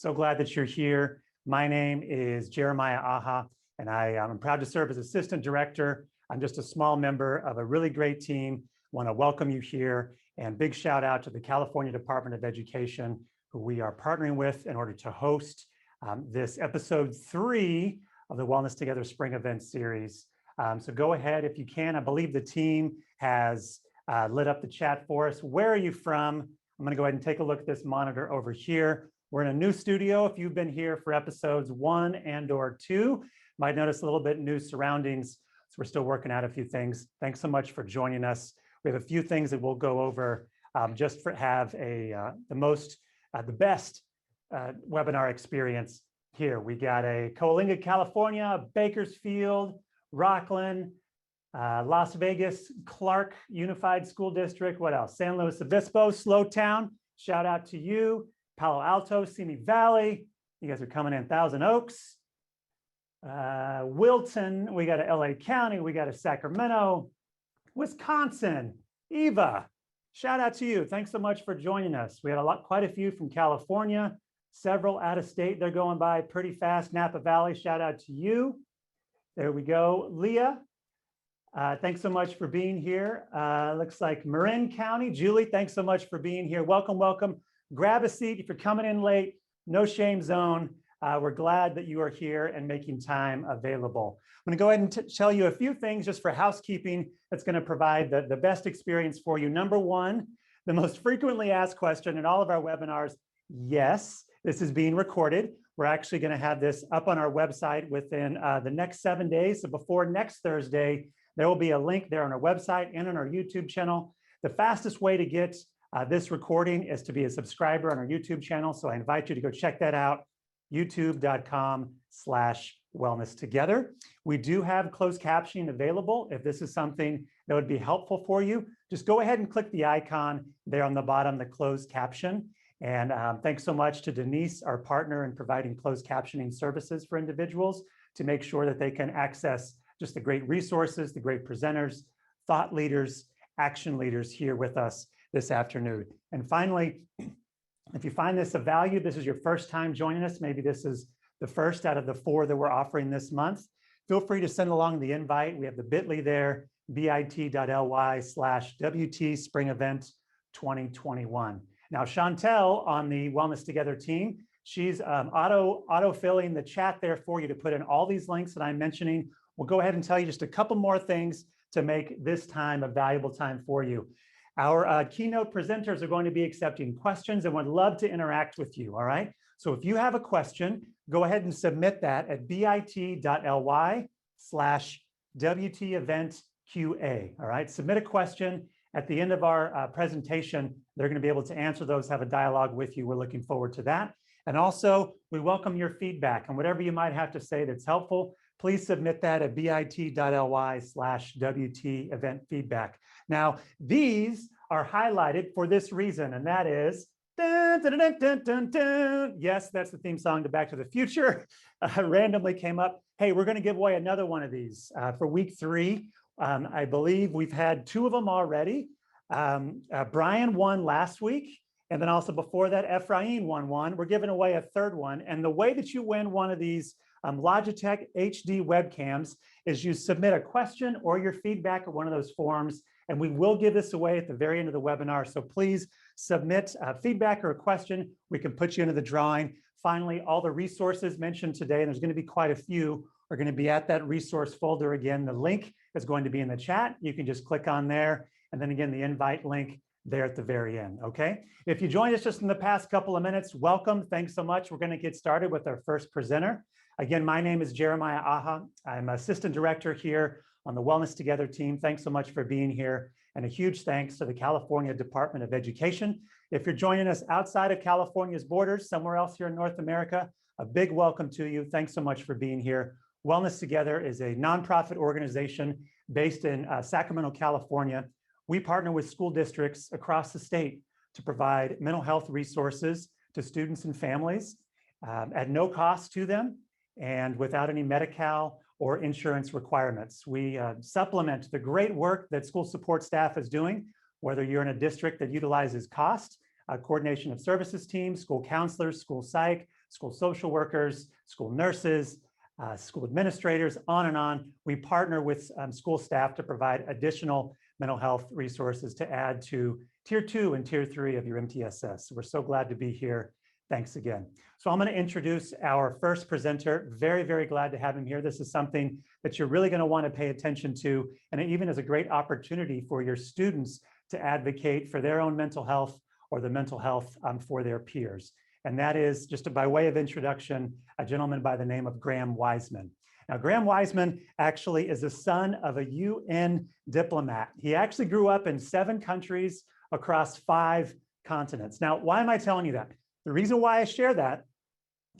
So glad that you're here. My name is Jeremiah Aha, and I'm proud to serve as Assistant Director. I'm just a small member of a really great team. Want to welcome you here, and big shout out to the California Department of Education, who we are partnering with in order to host this episode 3 of the Wellness Together Spring Event Series. So go ahead if you can. I believe the team has lit up the chat for us. Where are you from? I'm going to go ahead and take a look at this monitor over here. We're in a new studio. If you've been here for episodes 1 and/or 2, might notice a little bit new surroundings. So we're still working out a few things. Thanks so much for joining us. We have a few things that we'll go over just for have the best webinar experience here. We got a Coalinga, California, Bakersfield, Rockland, Las Vegas, Clark Unified School District. What else? San Luis Obispo, Slowtown. Shout out to you. Palo Alto, Simi Valley. You guys are coming in. Thousand Oaks. Wilton. We got a LA County. We got a Sacramento. Wisconsin. Eva. Shout out to you. Thanks so much for joining us. We had quite a few from California. Several out of state. They're going by pretty fast. Napa Valley. Shout out to you. There we go. Leah. Thanks so much for being here. Looks like Marin County. Julie, thanks so much for being here. Welcome, welcome. Grab a seat if you're coming in late. No shame zone. We're glad that you are here and making time available. I'm going to go ahead and tell you a few things just for housekeeping that's going to provide the best experience for you. Number one, the most frequently asked question in all of our webinars, yes, this is being recorded. We're actually going to have this up on our website within the next 7 days. So before next Thursday, there will be a link there on our website and on our YouTube channel. The fastest way to get this recording is to be a subscriber on our YouTube channel. So I invite you to go check that out, youtube.com/wellnesstogether. We do have closed captioning available. If this is something that would be helpful for you, just go ahead and click the icon there on the bottom, the closed caption. And thanks so much to Denise, our partner in providing closed captioning services for individuals to make sure that they can access just the great resources, the great presenters, thought leaders, action leaders here with us this afternoon. And finally, if you find this of value, this is your first time joining us, maybe this is the first out of the 4 that we're offering this month, feel free to send along the invite. We have the bit.ly there, bit.ly/WT Spring Event 2021. Now, Chantel on the Wellness Together team, she's auto-filling the chat there for you to put in all these links that I'm mentioning. We'll go ahead and tell you just a couple more things to make this time a valuable time for you. Our keynote presenters are going to be accepting questions and would love to interact with you, all right? So if you have a question, go ahead and submit that at bit.ly/WT-event-QA, all right? Submit a question. At the end of our presentation, they're going to be able to answer those, have a dialogue with you. We're looking forward to that. And also, we welcome your feedback and whatever you might have to say that's helpful, please submit that at bit.ly/WT-event-feedback. Now, these are highlighted for this reason, and that is, dun, dun, dun, dun, dun, dun. Yes, that's the theme song to Back to the Future. Randomly came up. Hey, we're going to give away another one of these for week 3. I believe we've had 2 of them already. Brian won last week. And then also before that, Ephraim won one. We're giving away a 3rd one. And the way that you win one of these Logitech HD Webcams is you submit a question or your feedback at one of those forms, and we will give this away at the very end of the webinar. So please submit feedback or a question. We can put you into the drawing. Finally, all the resources mentioned today, and there's going to be quite a few, are going to be at that resource folder. Again, the link is going to be in the chat. You can just click on there. And then again, the invite link there at the very end, okay? If you joined us just in the past couple of minutes, welcome. Thanks so much. We're going to get started with our first presenter. Again, my name is Jeremiah Aha. I'm Assistant Director here on the Wellness Together team. Thanks so much for being here. And a huge thanks to the California Department of Education. If you're joining us outside of California's borders, somewhere else here in North America, a big welcome to you. Thanks so much for being here. Wellness Together is a nonprofit organization based in Sacramento, California. We partner with school districts across the state to provide mental health resources to students and families at no cost to them and without any Medi-Cal or insurance requirements. We supplement the great work that school support staff is doing, whether you're in a district that utilizes COST, coordination of services teams, school counselors, school psych, school social workers, school nurses, school administrators, on and on. We partner with school staff to provide additional mental health resources to add to Tier 2 and Tier 3 of your MTSS. So we're so glad to be here. Thanks again. So I'm going to introduce our first presenter. Very, very glad to have him here. This is something that you're really going to want to pay attention to, and it even is a great opportunity for your students to advocate for their own mental health or the mental health for their peers. And that is, just by way of introduction, a gentleman by the name of Graham Wiseman. Now, Graham Wiseman actually is the son of a UN diplomat. He actually grew up in 7 countries across 5 continents. Now, why am I telling you that? The reason why I share that,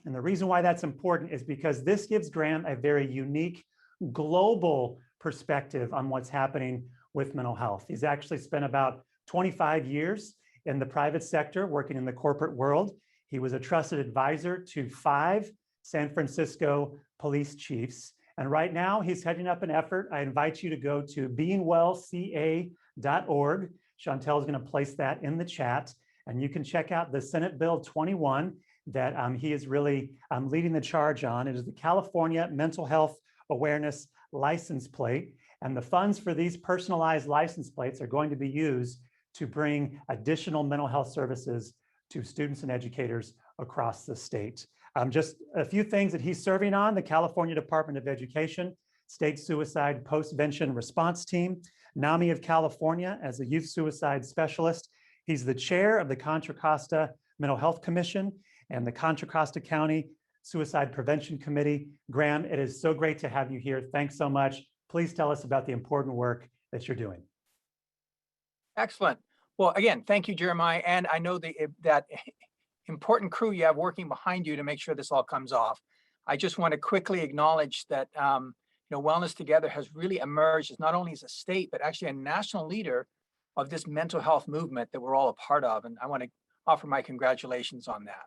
and the reason why that's important, is because this gives Graham a very unique global perspective on what's happening with mental health. He's actually spent about 25 years in the private sector, working in the corporate world. He was a trusted advisor to 5 San Francisco police chiefs. And right now he's heading up an effort. I invite you to go to BeingWellCA.org. Chantel is going to place that in the chat. And you can check out the Senate Bill 21 that he is really leading the charge on. It is the California Mental Health Awareness License Plate. And the funds for these personalized license plates are going to be used to bring additional mental health services to students and educators across the state. Just a few things that he's serving on: the California Department of Education, State Suicide Postvention Response Team, NAMI of California as a youth suicide specialist. He's the chair of the Contra Costa Mental Health Commission and the Contra Costa County Suicide Prevention Committee. Graham, it is so great to have you here. Thanks so much. Please tell us about the important work that you're doing. Excellent. Well, again, thank you, Jeremiah. And I know that important crew you have working behind you to make sure this all comes off. I just want to quickly acknowledge that Wellness Together has really emerged as not only as a state, but actually a national leader of this mental health movement that we're all a part of. And I want to offer my congratulations on that.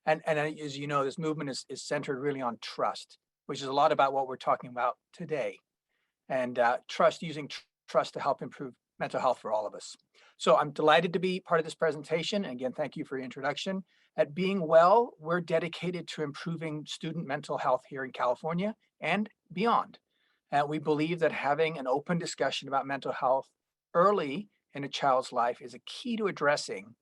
And as you know, this movement is centered really on trust, which is a lot about what we're talking about today. And trust, using trust to help improve mental health for all of us. So I'm delighted to be part of this presentation. And again, thank you for your introduction. At Being Well, we're dedicated to improving student mental health here in California and beyond. We believe that having an open discussion about mental health early in a child's life is a key to addressing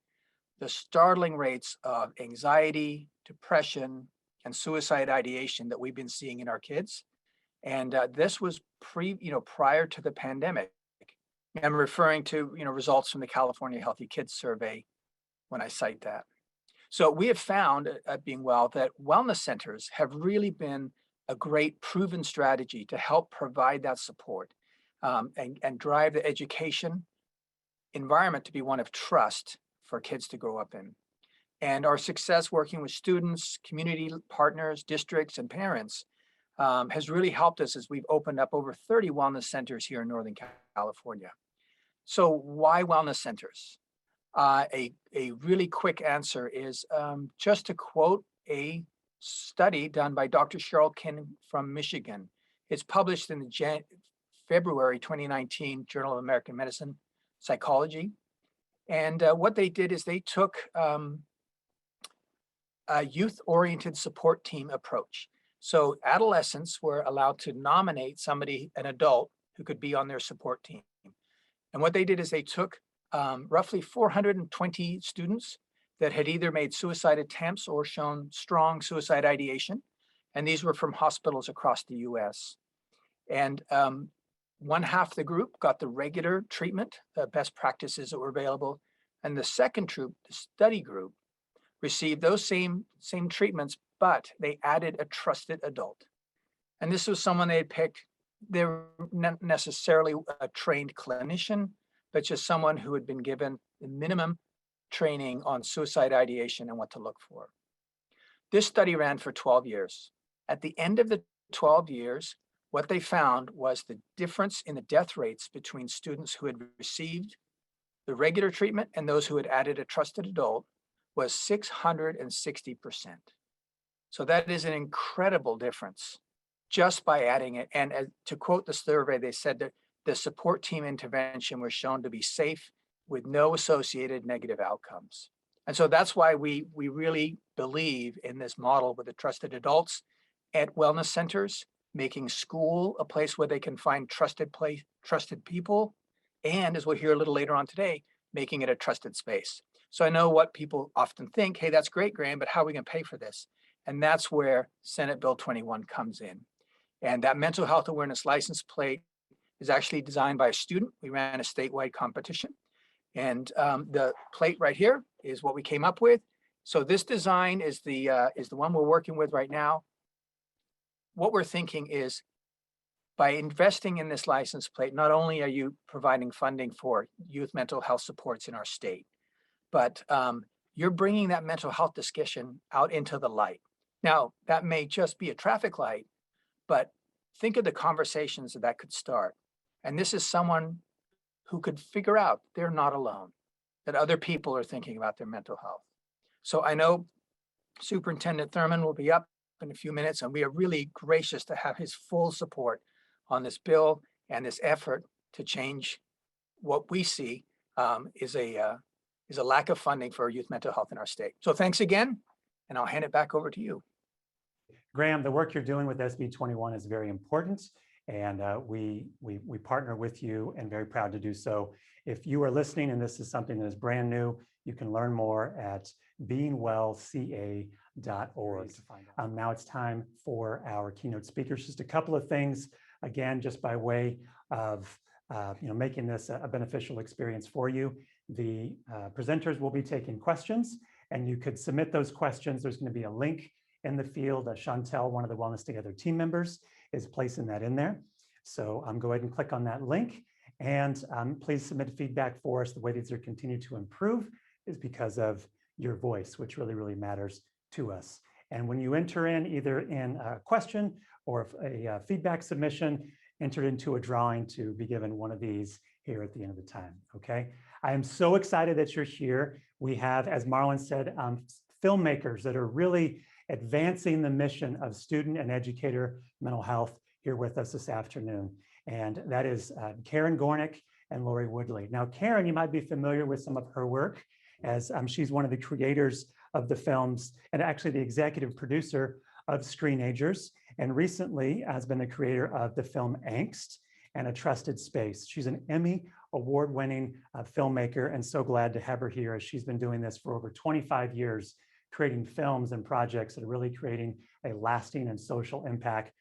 the startling rates of anxiety, depression, and suicide ideation that we've been seeing in our kids. And this was prior to the pandemic. I'm referring to results from the California Healthy Kids Survey when I cite that. So we have found at Being Well that wellness centers have really been a great proven strategy to help provide that support and drive the education environment to be one of trust for kids to grow up in. And our success working with students, community partners, districts, and parents has really helped us as we've opened up over 30 wellness centers here in Northern California. So why wellness centers? A really quick answer is just to quote a study done by Dr. Cheryl Kin from Michigan. It's published in the February 2019 Journal of American Medicine Psychology. And what they did is they took a youth-oriented support team approach. So adolescents were allowed to nominate somebody, an adult, who could be on their support team. And what they did is they took roughly 420 students that had either made suicide attempts or shown strong suicide ideation. And these were from hospitals across the US. And one half the group got the regular treatment, best practices that were available. And the second group, the study group, received those same treatments, but they added a trusted adult. And this was someone they had picked. They were not necessarily a trained clinician, but just someone who had been given the minimum training on suicide ideation and what to look for. This study ran for 12 years. At the end of the 12 years, what they found was the difference in the death rates between students who had received the regular treatment and those who had added a trusted adult was 660%. So that is an incredible difference just by adding it. And to quote the survey, they said that the support team intervention was shown to be safe with no associated negative outcomes. And so that's why we really believe in this model with the trusted adults at wellness centers, making school a place where they can find trusted people, and as we'll hear a little later on today, making it a trusted space. So I know what people often think, hey, that's great, Graham, but how are we going to pay for this? And that's where Senate Bill 21 comes in. And that mental health awareness license plate is actually designed by a student. We ran a statewide competition. And the plate right here is what we came up with. So this design is the one we're working with right now. What we're thinking is, by investing in this license plate, not only are you providing funding for youth mental health supports in our state, but you're bringing that mental health discussion out into the light. Now, that may just be a traffic light, but think of the conversations that could start. And this is someone who could figure out they're not alone, that other people are thinking about their mental health. So I know Superintendent Thurman will be up in a few minutes, and we are really gracious to have his full support on this bill and this effort to change what we see is a lack of funding for youth mental health in our state. So thanks again, and I'll hand it back over to you. Graham, the work you're doing with SB 21 is very important, and we partner with you and very proud to do so. If you are listening and this is something that is brand new, you can learn more at BeingWellCA.org. Now it's time for our keynote speakers. Just a couple of things, again, just by way of making this a beneficial experience for you. The presenters will be taking questions, and you could submit those questions. There's going to be a link in the field. Chantel, one of the Wellness Together team members, is placing that in there. So go ahead and click on that link, and please submit feedback for us. The way these are continue to improve is because of your voice, which really, really matters to us. And when you enter in either in a question or a feedback submission, enter into a drawing to be given one of these here at the end of the time, okay? I am so excited that you're here. We have, as Marlon said, filmmakers that are really advancing the mission of student and educator mental health here with us this afternoon. And that is Karin Gornick and Lori Woodley. Now, Karin, you might be familiar with some of her work, as she's one of the creators of the films and actually the executive producer of Screenagers, and recently has been the creator of the film Angst and A Trusted Space. She's an Emmy award-winning filmmaker, and so glad to have her here, as she's been doing this for over 25 years, creating films and projects that are really creating a lasting and social impact,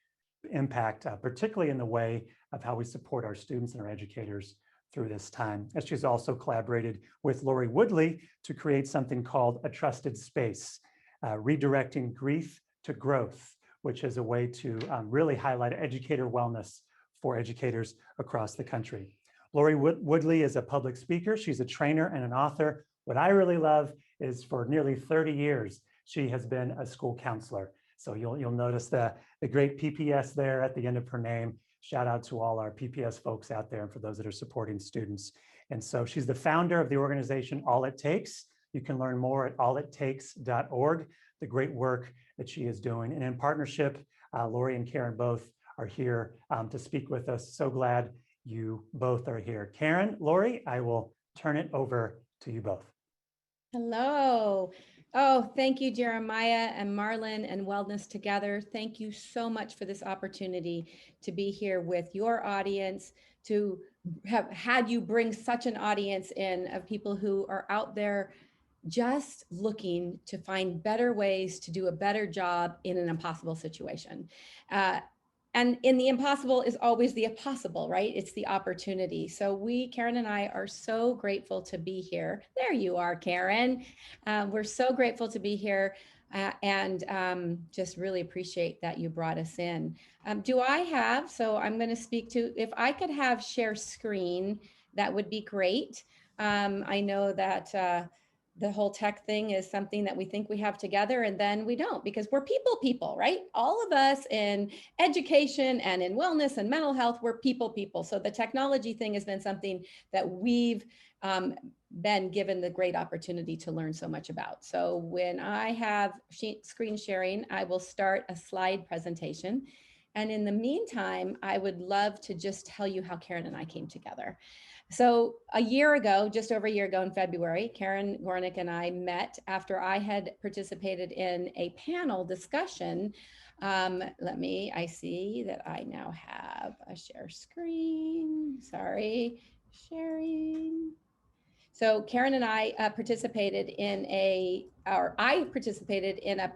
particularly in the way of how we support our students and our educators through this time. And she's also collaborated with Lori Woodley to create something called A Trusted Space, redirecting grief to growth, which is a way to really highlight educator wellness for educators across the country. Lori Woodley is a public speaker. She's a trainer and an author. What I really love is for nearly 30 years, she has been a school counselor. So you'll notice the great PPS there at the end of her name. Shout out to all our PPS folks out there and for those that are supporting students. And so she's the founder of the organization All It Takes. You can learn more at allittakes.org, the great work that she is doing. And in partnership, Lori and Karin both are here to speak with us. So glad you both are here. Karin, Lori, I will turn it over to you both. Hello. Oh, thank you, Jeremiah and Marlon and Wellness Together. Thank you so much for this opportunity to be here with your audience, to have had you bring such an audience in of people who are out there just looking to find better ways to do a better job in an impossible situation. And in the impossible is always the possible, right? It's the opportunity. So Karin and I are so grateful to be here. There you are, Karin. We're so grateful to be here and just really appreciate that you brought us in. So I'm gonna speak to, if I could have share screen, that would be great. I know that the whole tech thing is something that we think we have together and then we don't, because we're people, right? All of us in education and in wellness and mental health, we're people. So the technology thing has been something that we've been given the great opportunity to learn so much about. So when I have screen sharing, I will start a slide presentation. And in the meantime, I would love to just tell you how Karin and I came together. So a year ago, just over a year ago in February, Karin, Gornick, and I met after I had participated in a panel discussion. I see that I now have a share screen. Sorry, sharing. So Karin and I participated in a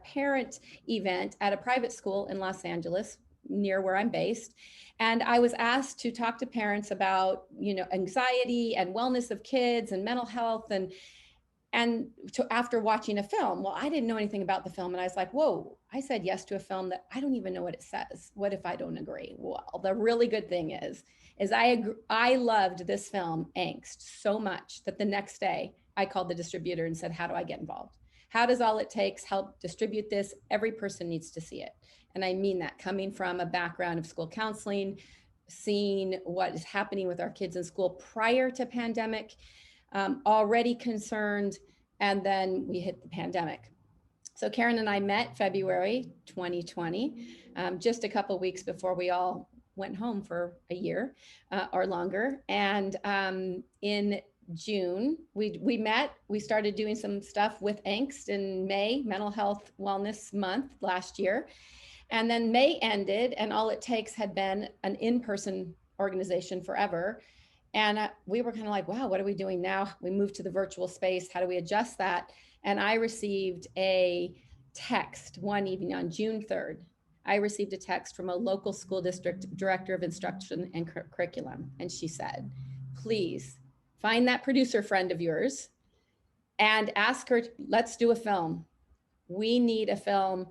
parent event at a private school in Los Angeles, near where I'm based. And I was asked to talk to parents about, anxiety and wellness of kids and mental health after watching a film. Well, I didn't know anything about the film. And I was like, whoa, I said yes to a film that I don't even know what it says. What if I don't agree? Well, the really good thing is I loved this film, Angst, so much that the next day I called the distributor and said, how do I get involved? How does All It Takes help distribute this? Every person needs to see it. And I mean that, coming from a background of school counseling, seeing what is happening with our kids in school prior to pandemic, already concerned, and then we hit the pandemic. So Karin and I met February 2020, just a couple of weeks before we all went home for a year or longer. And in June, we met, we started doing some stuff with Angst in May, Mental Health Wellness Month last year. And then May ended, and All It Takes had been an in-person organization forever. And we were kind of like, wow, what are we doing now? We moved to the virtual space. How do we adjust that? And I received a text one evening on June 3rd. I received a text from a local school district director of instruction and curriculum. And she said, please find that producer friend of yours and ask her, let's do a film. We need a film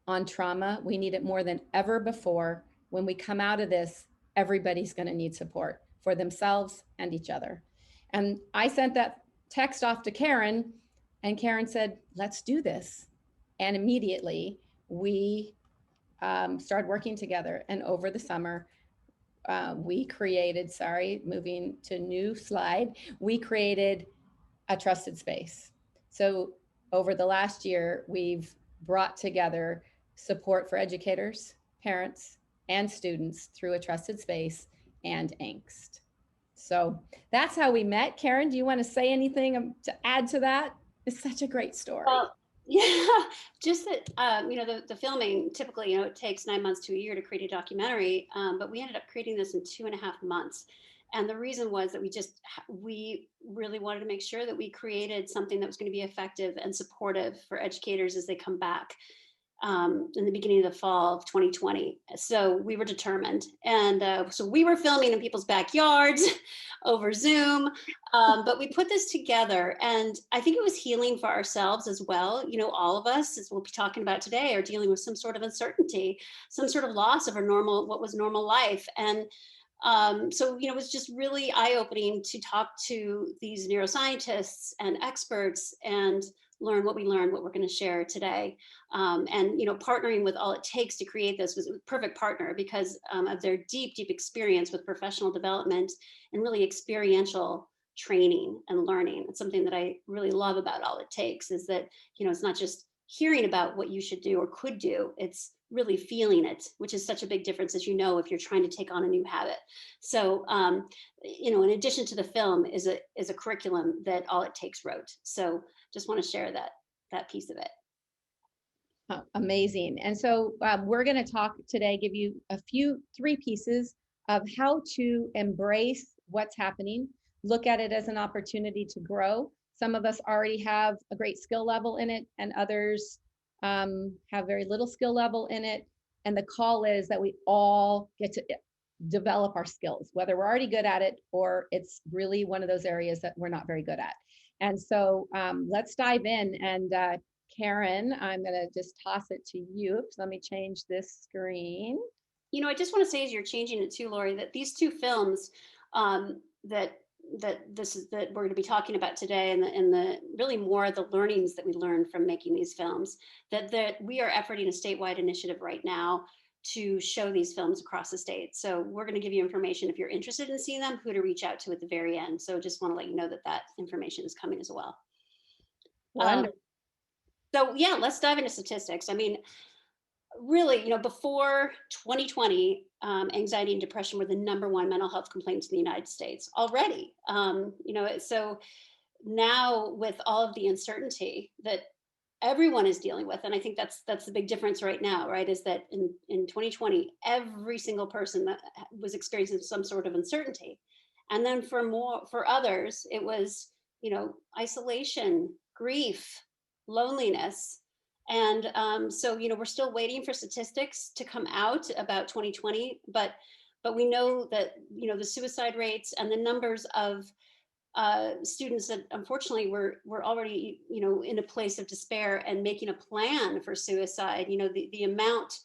on trauma. We need it more than ever before. When we come out of this, everybody's going to need support for themselves and each other. And I sent that text off to Karin, and Karin said, let's do this. And immediately we started working together. And over the summer, we created, moving to new slide, we created a trusted space. So over the last year, we've brought together support for educators, parents, and students through a trusted space and Angst. So that's how we met. Karin, do you want to say anything to add to that? It's such a great story. Yeah, just that, the filming typically, it takes 9 months to a year to create a documentary, but we ended up creating this in 2.5 months. And the reason was that we really wanted to make sure that we created something that was going to be effective and supportive for educators as they come back in the beginning of the fall of 2020. So we were determined. And so we were filming in people's backyards over Zoom, but we put this together, and I think it was healing for ourselves as well. All of us, as we'll be talking about today, are dealing with some sort of uncertainty, some sort of loss of what was normal life. And so, it was just really eye-opening to talk to these neuroscientists and experts and learn what we learned, what we're going to share today. And, partnering with All It Takes to create this was a perfect partner because of their deep, deep experience with professional development and really experiential training and learning. It's something that I really love about All It Takes is that, it's not just hearing about what you should do or could do, it's really feeling it, which is such a big difference, as if you're trying to take on a new habit. So, in addition to the film is a curriculum that All It Takes wrote. So just want to share that piece of it. Oh, amazing. And so we're going to talk today, give you three pieces of how to embrace what's happening, look at it as an opportunity to grow. Some of us already have a great skill level in it, and others have very little skill level in it. And the call is that we all get to develop our skills, whether we're already good at it or it's really one of those areas that we're not very good at. And so let's dive in. And Karin, I'm going to just toss it to you. So let me change this screen. I just want to say, as you're changing it too, Lori, that these two films that we're going to be talking about today, and the really more of the learnings that we learned from making these films, that we are efforting a statewide initiative right now to show these films across the state. So we're going to give you information if you're interested in seeing them, who to reach out to at the very end. So just want to let you know that information is coming as well. So yeah, let's dive into statistics. I mean, really, before 2020, anxiety and depression were the #1 mental health complaints in the United States already. So now with all of the uncertainty that everyone is dealing with, and I think that's the big difference right now, right, is that in 2020 every single person that was experiencing some sort of uncertainty, and then for others it was isolation, grief, loneliness. And so we're still waiting for statistics to come out about 2020, but we know that the suicide rates and the numbers of students that unfortunately were already in a place of despair and making a plan for suicide. The amount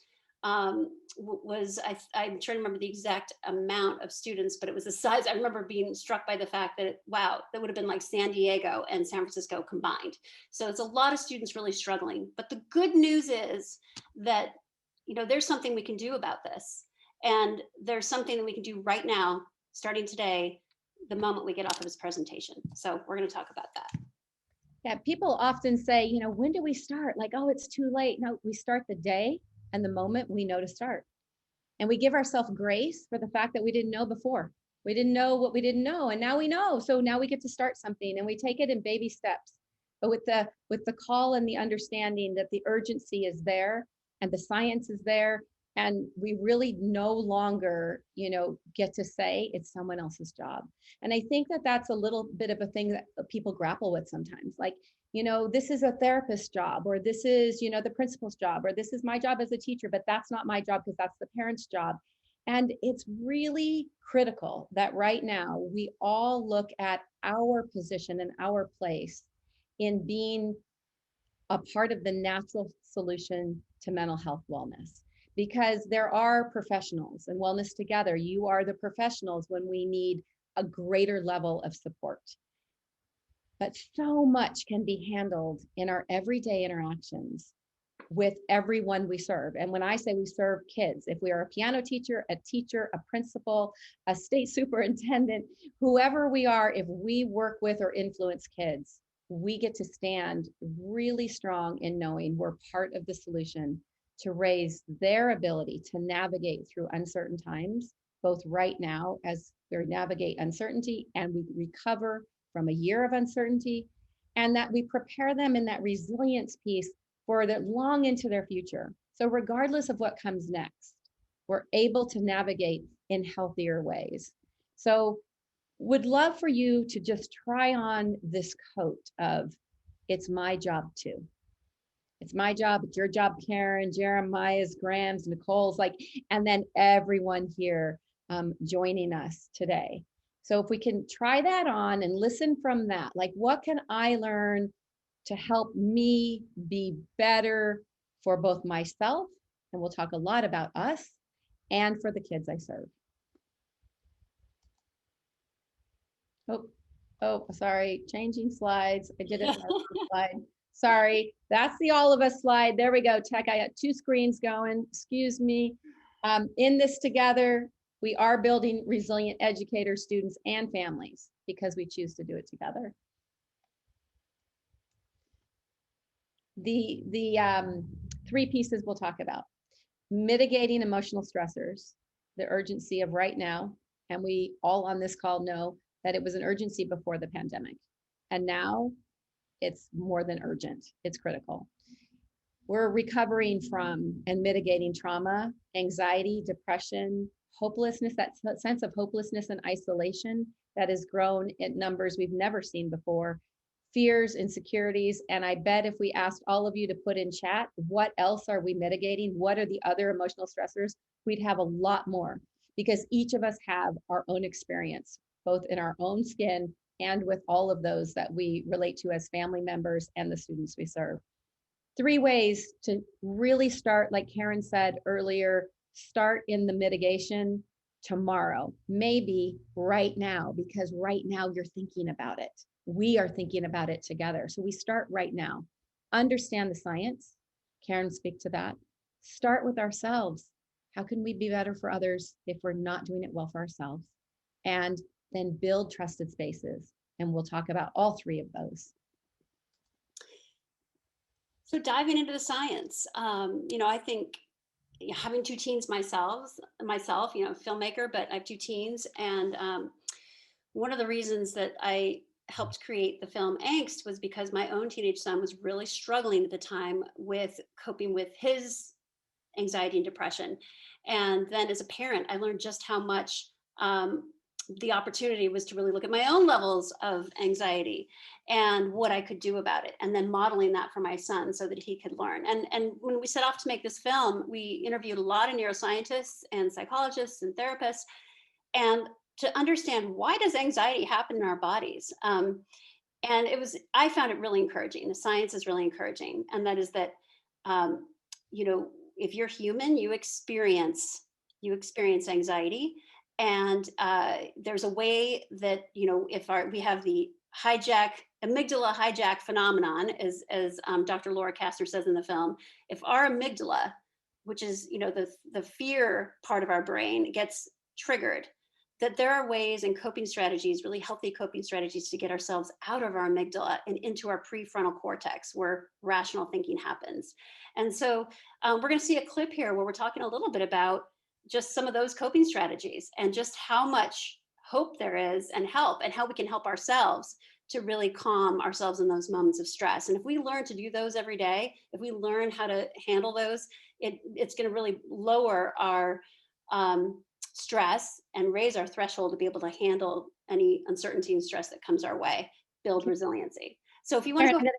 was, I'm trying to remember the exact amount of students, but it was the size. I remember being struck by the fact that wow, that would have been like San Diego and San Francisco combined. So it's a lot of students really struggling. But the good news is that there's something we can do about this, and there's something that we can do right now, starting today, the moment we get off of this presentation. So we're going to talk about that. Yeah, people often say, when do we start? Like, oh, it's too late. No, we start the day and the moment we know to start. And we give ourselves grace for the fact that we didn't know before. We didn't know what we didn't know, and now we know. So now we get to start something, and we take it in baby steps. But with the call and the understanding that the urgency is there and the science is there, and we really no longer, get to say it's someone else's job. And I think that that's a little bit of a thing that people grapple with sometimes. Like, this is a therapist's job, or this is, the principal's job, or this is my job as a teacher, but that's not my job because that's the parent's job. And it's really critical that right now we all look at our position and our place in being a part of the natural solution to mental health wellness. Because there are professionals, and Wellness Together, you are the professionals when we need a greater level of support. But so much can be handled in our everyday interactions with everyone we serve. And when I say we serve kids, if we are a piano teacher, a principal, a state superintendent, whoever we are, if we work with or influence kids, we get to stand really strong in knowing we're part of the solution to raise their ability to navigate through uncertain times, both right now as we navigate uncertainty and we recover from a year of uncertainty, and that we prepare them in that resilience piece for the long into their future. So regardless of what comes next, we're able to navigate in healthier ways. So would love for you to just try on this coat of, it's my job too. It's my job, it's your job, Karin, Jeremiah's, Graham's, Nicole's, and then everyone here joining us today. So if we can try that on and listen from that, what can I learn to help me be better for both myself, and we'll talk a lot about us, and for the kids I serve. Oh, sorry, changing slides. I did it on the slide. Sorry, that's the all of us slide. There we go, tech. I got two screens going, excuse me. In this together, we are building resilient educators, students, and families because we choose to do it together. The three pieces we'll talk about: mitigating emotional stressors, the urgency of right now. And we all on this call know that it was an urgency before the pandemic. And now it's more than urgent, it's critical. We're recovering from and mitigating trauma, anxiety, depression, hopelessness, that sense of hopelessness and isolation that has grown in numbers we've never seen before, fears, insecurities. And I bet if we asked all of you to put in chat, what else are we mitigating? What are the other emotional stressors? We'd have a lot more, because each of us have our own experience, both in our own skin and with all of those that we relate to as family members and the students we serve. 3 ways to really start, like Karin said earlier, start in the mitigation tomorrow, maybe right now, because right now you're thinking about it. We are thinking about it together. So we start right now. Understand the science. Karin, speak to that. Start with ourselves. How can we be better for others if we're not doing it well for ourselves? And then build trusted spaces. And we'll talk about all 3 of those. So diving into the science, I think having two teens myself, you know, filmmaker, but I have two teens. And one of the reasons that I helped create the film Angst was because my own teenage son was really struggling at the time with coping with his anxiety and depression. And then as a parent, I learned just how much the opportunity was to really look at my own levels of anxiety and what I could do about it. And then modeling that for my son so that he could learn. And when we set off to make this film, we interviewed a lot of neuroscientists and psychologists and therapists, and to understand, why does anxiety happen in our bodies? And I found it really encouraging. The science is really encouraging. And that is that, you know, if you're human, you experience anxiety. And there's a way that, you know, if we have the amygdala hijack phenomenon, as Dr. Laura Kastner says in the film, if our amygdala, which is, you know, the fear part of our brain, gets triggered, that there are ways and coping strategies, really healthy coping strategies, to get ourselves out of our amygdala and into our prefrontal cortex, where rational thinking happens. And so we're going to see a clip here where we're talking a little bit about just some of those coping strategies and just how much hope there is and help, and how we can help ourselves to really calm ourselves in those moments of stress. And if we learn to do those every day, if we learn how to handle those, it's going to really lower our stress and raise our threshold to be able to handle any uncertainty and stress that comes our way, build resiliency. So if you want to go,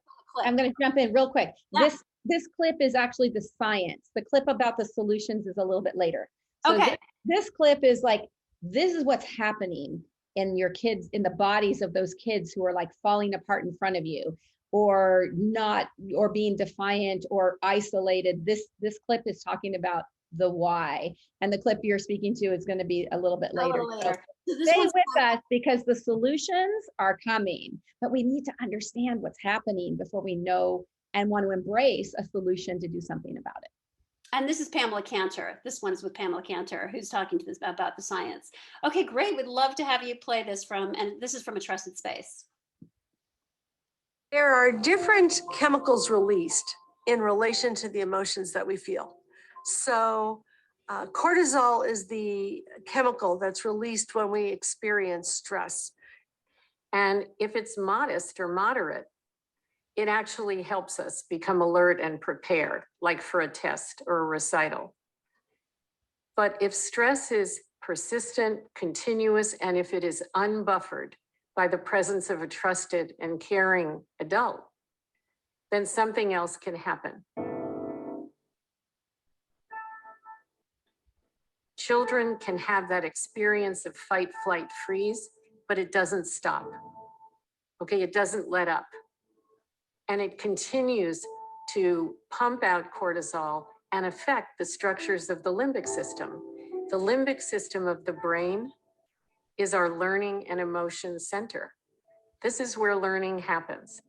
I'm going to jump in real quick. Yeah. This clip is actually the science. The clip about the solutions is a little bit later. So okay. This clip is like, this is what's happening in your kids, in the bodies of those kids who are like falling apart in front of you, or not, or being defiant or isolated. This clip is talking about the why, and the clip you're speaking to is going to be a little bit later. So stay with us, because the solutions are coming, but we need to understand what's happening before we know and want to embrace a solution to do something about it. And this is Pamela Cantor. This one's with Pamela Cantor, who's talking to us about the science. Okay, great. We'd love to have you play this and this is from A Trusted Space. There are different chemicals released in relation to the emotions that we feel. So cortisol is the chemical that's released when we experience stress. And if it's modest or moderate, it actually helps us become alert and prepared, like for a test or a recital. But if stress is persistent, continuous, and if it is unbuffered by the presence of a trusted and caring adult, then something else can happen. Children can have that experience of fight, flight, freeze, but it doesn't stop. Okay, it doesn't let up. And it continues to pump out cortisol and affect the structures of the limbic system. The limbic system of the brain is our learning and emotion center. This is where learning happens.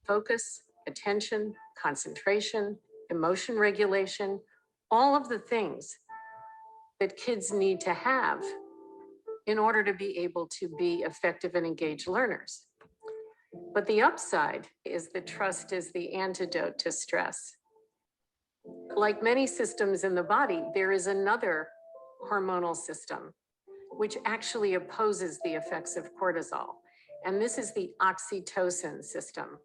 Focus, attention, concentration, emotion regulation, all of the things that kids need to have in order to be able to be effective and engaged learners. But the upside is that trust is the antidote to stress. Like many systems in the body, there is another hormonal system which actually opposes the effects of cortisol. And this is the oxytocin system.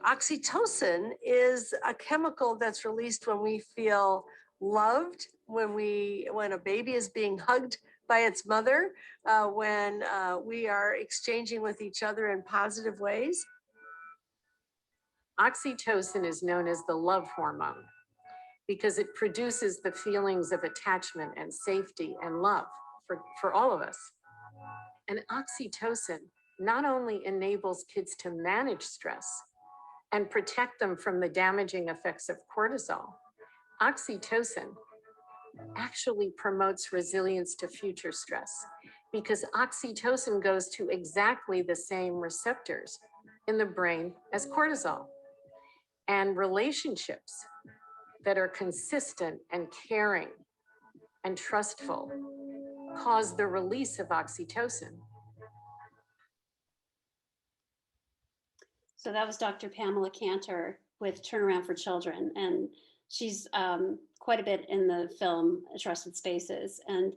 Oxytocin is a chemical that's released when we feel loved, when a baby is being hugged by its mother, when we are exchanging with each other in positive ways. Oxytocin is known as the love hormone because it produces the feelings of attachment and safety and love for all of us. And oxytocin not only enables kids to manage stress and protect them from the damaging effects of cortisol, oxytocin actually promotes resilience to future stress, because oxytocin goes to exactly the same receptors in the brain as cortisol. And relationships that are consistent and caring and trustful cause the release of oxytocin. So that was Dr. Pamela Cantor with Turnaround for Children. And she's quite a bit in the film Trusted Spaces, and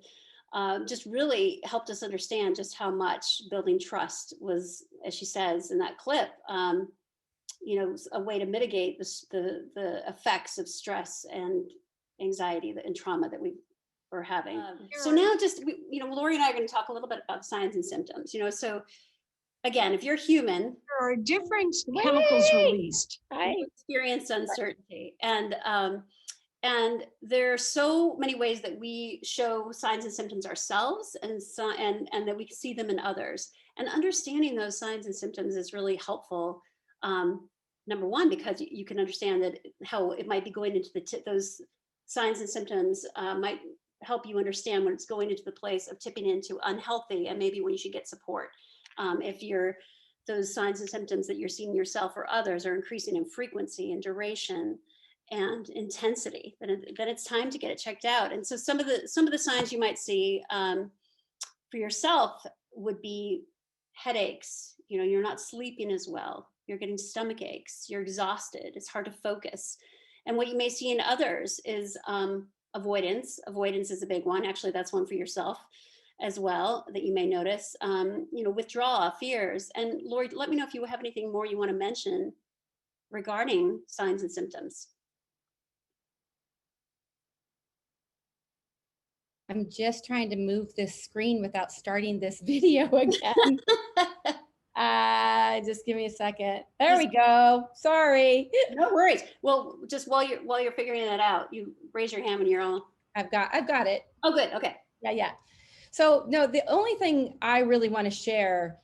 just really helped us understand just how much building trust was, as she says in that clip, you know, a way to mitigate the effects of stress and anxiety and trauma that we were having. So now just, you know, Lori and I are going to talk a little bit about signs and symptoms, you know, so again, if you're human, there are different chemicals released. you experience uncertainty, and there are so many ways that we show signs and symptoms ourselves, and that we can see them in others. And understanding those signs and symptoms is really helpful. Number one, because you can understand that how it might be going into those signs and symptoms might help you understand when it's going into the place of tipping into unhealthy, and maybe when you should get support. If those signs and symptoms that you're seeing yourself or others are increasing in frequency and duration and intensity, then it's time to get it checked out. And so some of the signs you might see for yourself would be headaches. You know, you're not sleeping as well. You're getting stomach aches. You're exhausted. It's hard to focus. And what you may see in others is avoidance. Avoidance is a big one. Actually, that's one for yourself as well that you may notice. You know, withdrawal, fears. And Lori, let me know if you have anything more you want to mention regarding signs and symptoms. I'm just trying to move this screen without starting this video again. Just give me a second. There we go. Sorry. No worries. Well, just while you're figuring that out, you raise your hand when you're on. I've got it. Oh, good. Okay. Yeah. So no, the only thing I really want to share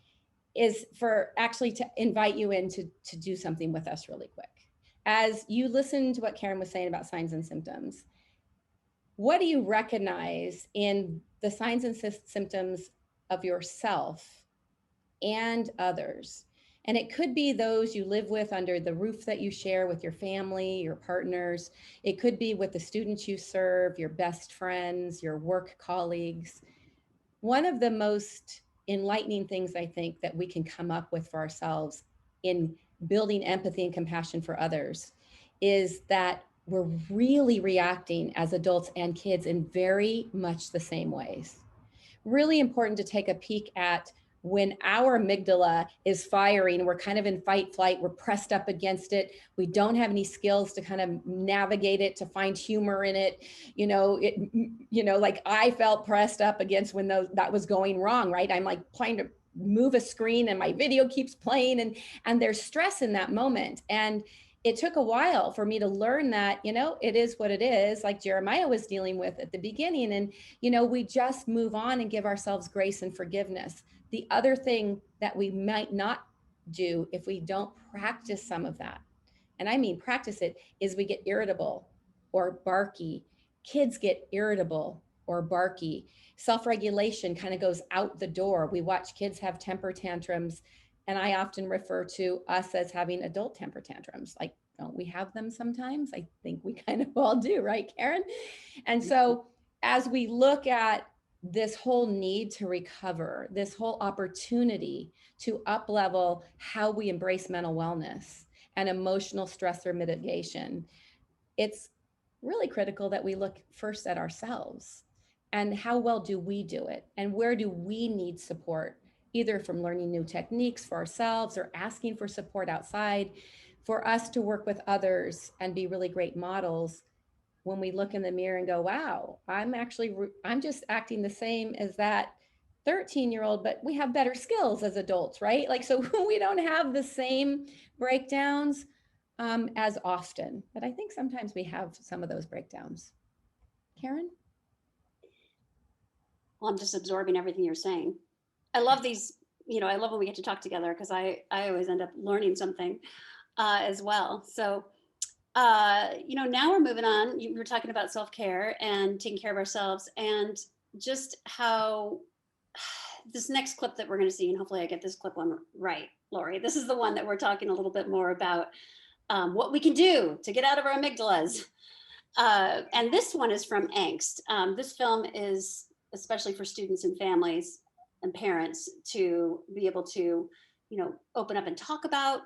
is for actually to invite you in to do something with us really quick. As you listen to what Karin was saying about signs and symptoms, what do you recognize in the signs and symptoms of yourself and others? And it could be those you live with under the roof that you share with your family, your partners. It could be with the students you serve, your best friends, your work colleagues. One of the most enlightening things I think that we can come up with for ourselves in building empathy and compassion for others is that we're really reacting as adults and kids in very much the same ways. Really important to take a peek at when our amygdala is firing, we're kind of in fight flight, we're pressed up against it. We don't have any skills to kind of navigate it, to find humor in it. Like I felt pressed up against when that was going wrong, right? I'm like trying to move a screen and my video keeps playing and there's stress in that moment. And it took a while for me to learn that, it is what it is, like Jeremiah was dealing with at the beginning. And, we just move on and give ourselves grace and forgiveness. The other thing that we might not do if we don't practice some of that, and I mean practice it, is we get irritable or barky. Kids get irritable or barky. Self-regulation kind of goes out the door. We watch kids have temper tantrums, and I often refer to us as having adult temper tantrums. Like, don't we have them sometimes? I think we kind of all do, right, Karin? And so as we look at this whole need to recover, this whole opportunity to up-level how we embrace mental wellness and emotional stressor mitigation, it's really critical that we look first at ourselves and how well do we do it, and where do we need support, either from learning new techniques for ourselves or asking for support outside, for us to work with others and be really great models. When we look in the mirror and go, wow, I'm just acting the same as that 13-year-old, but we have better skills as adults, right? Like, so we don't have the same breakdowns as often, but I think sometimes we have some of those breakdowns. Karin? Well, I'm just absorbing everything you're saying. I love these, I love when we get to talk together because I always end up learning something as well. So, now we're moving on. You were talking about self-care and taking care of ourselves, and just how this next clip that we're going to see, and hopefully I get this clip one right, Lori. This is the one that we're talking a little bit more about what we can do to get out of our amygdalas. And this one is from Angst. This film is especially for students and families and parents to be able to, open up and talk about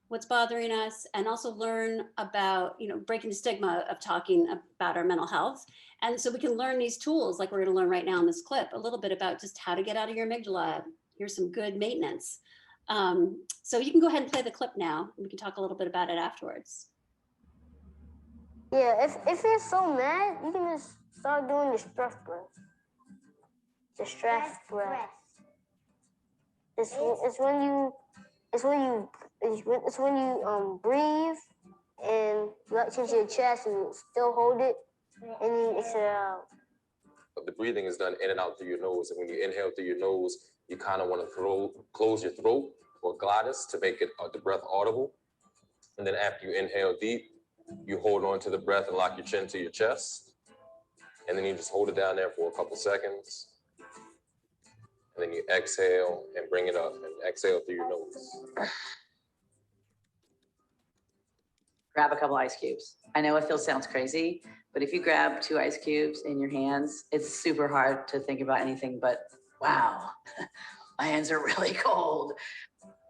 what's bothering us, and also learn about, breaking the stigma of talking about our mental health. And so we can learn these tools like we're going to learn right now in this clip, a little bit about just how to get out of your amygdala. Here's some good maintenance. So you can go ahead and play the clip now. And we can talk a little bit about it afterwards. Yeah, if you're so mad, you can just start doing the stress breath. The stress breath. It's when you breathe and you let into your chest and still hold it, and then exhale out. The breathing is done in and out through your nose, and when you inhale through your nose, you kind of want to close your throat or glottis to make it the breath audible. And then after you inhale deep, you hold on to the breath and lock your chin to your chest, and then you just hold it down there for a couple seconds. And then you exhale and bring it up, and exhale through your nose. Grab a couple ice cubes. I know it sounds crazy, but if you grab 2 ice cubes in your hands, it's super hard to think about anything but, wow, my hands are really cold.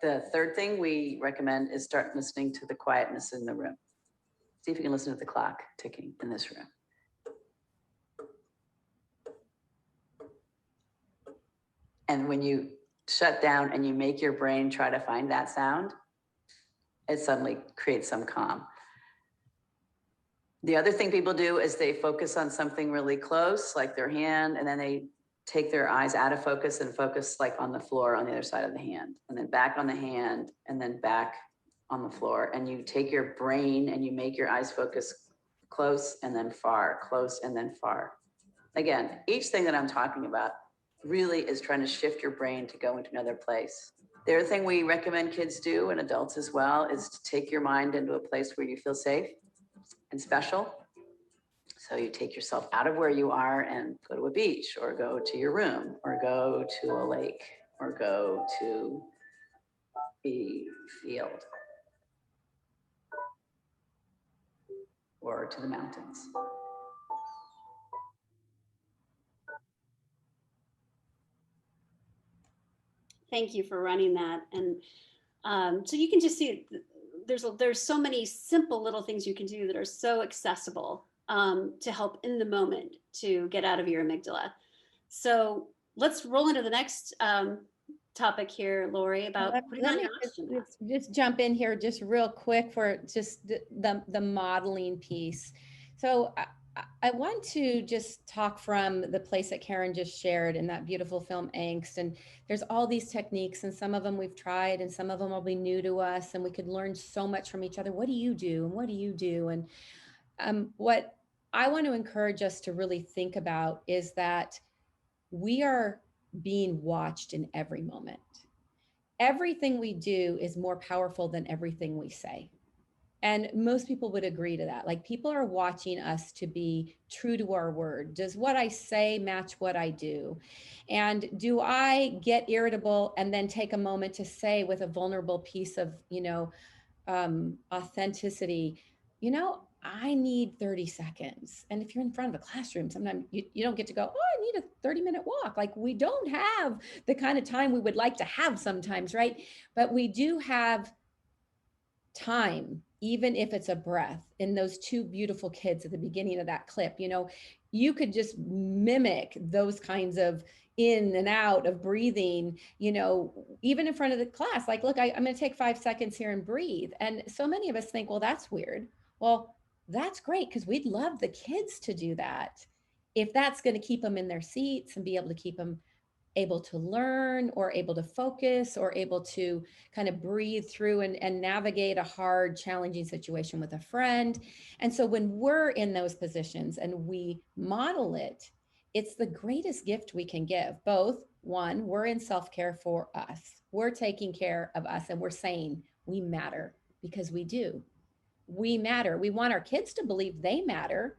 The third thing we recommend is start listening to the quietness in the room. See if you can listen to the clock ticking in this room. And when you shut down and you make your brain try to find that sound, it suddenly creates some calm. The other thing people do is they focus on something really close, like their hand, and then they take their eyes out of focus and focus like on the floor on the other side of the hand, and then back on the hand, and then back on the floor. And you take your brain and you make your eyes focus close and then far, close and then far. Again, each thing that I'm talking about really is trying to shift your brain to go into another place. The other thing we recommend kids do, and adults as well, is to take your mind into a place where you feel safe and special. So you take yourself out of where you are and go to a beach, or go to your room, or go to a lake, or go to a field, or to the mountains. Thank you for running that. And so you can just see there's so many simple little things you can do that are so accessible to help in the moment to get out of your amygdala. So let's roll into the next topic here, Lori, about putting on your oxygen mask. Just jump in here just real quick for just the modeling piece. So I want to just talk from the place that Karin just shared in that beautiful film, Angst. And there's all these techniques, and some of them we've tried, and some of them will be new to us, and we could learn so much from each other. What do you do? And what do you do? And what I want to encourage us to really think about is that we are being watched in every moment. Everything we do is more powerful than everything we say. And most people would agree to that. Like, people are watching us to be true to our word. Does what I say match what I do? And do I get irritable and then take a moment to say with a vulnerable piece of, authenticity, I need 30 seconds. And if you're in front of a classroom, sometimes you don't get to go, oh, I need a 30-minute walk. Like, we don't have the kind of time we would like to have sometimes, right? But we do have time, even if it's a breath. In those 2 beautiful kids at the beginning of that clip, you could just mimic those kinds of in and out of breathing, even in front of the class. Like, look, I'm going to take 5 seconds here and breathe. And so many of us think, well, that's weird. Well, that's great, because we'd love the kids to do that, if that's going to keep them in their seats and be able to keep them able to learn, or able to focus, or able to kind of breathe through and navigate a hard, challenging situation with a friend. And so when we're in those positions and we model it, it's the greatest gift we can give. Both, one, we're in self-care for us. We're taking care of us, and we're saying we matter, because we do. We matter. We want our kids to believe they matter.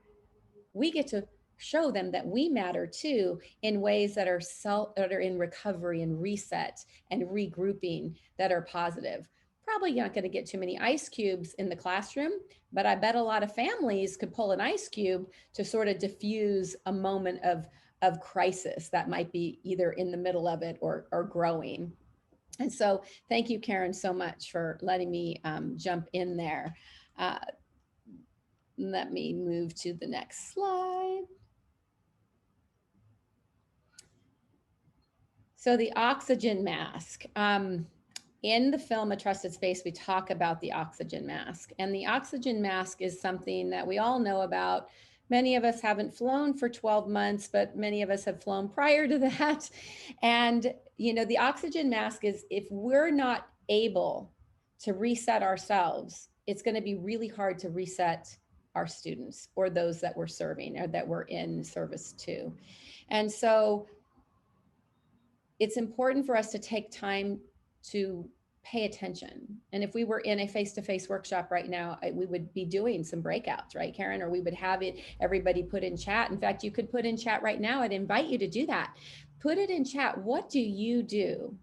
We get to show them that we matter too, in ways that are in recovery and reset and regrouping, that are positive. Probably not going to get too many ice cubes in the classroom, but I bet a lot of families could pull an ice cube to sort of diffuse a moment of crisis that might be either in the middle of it or growing. And so thank you, Karin, so much for letting me jump in there. Let me move to the next slide. So the oxygen mask. In the film, A Trusted Space, we talk about the oxygen mask. And the oxygen mask is something that we all know about. Many of us haven't flown for 12 months, but many of us have flown prior to that. And, you know, the oxygen mask is, if we're not able to reset ourselves, it's going to be really hard to reset our students or those that we're serving or that we're in service to. And so it's important for us to take time to pay attention. And if we were in a face-to-face workshop right now, we would be doing some breakouts, right, Karin? Or we would have it, everybody put in chat. In fact, you could put in chat right now. I'd invite you to do that. Put it in chat. What do you do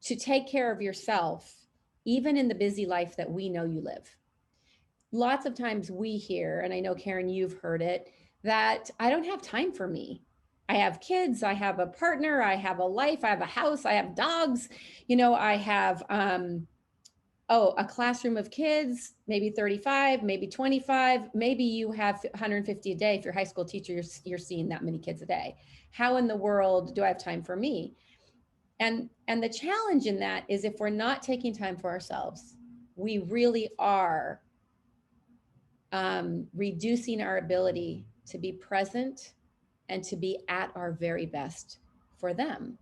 to take care of yourself, even in the busy life that we know you live? Lots of times we hear, and I know, Karin, you've heard it, that I don't have time for me. I have kids, I have a partner, I have a life, I have a house, I have dogs, you know, I have, a classroom of kids, maybe 35, maybe 25, maybe you have 150 a day. If you're a high school teacher, you're seeing that many kids a day. How in the world do I have time for me? And the challenge in that is if we're not taking time for ourselves, we really are reducing our ability to be present and to be at our very best for them.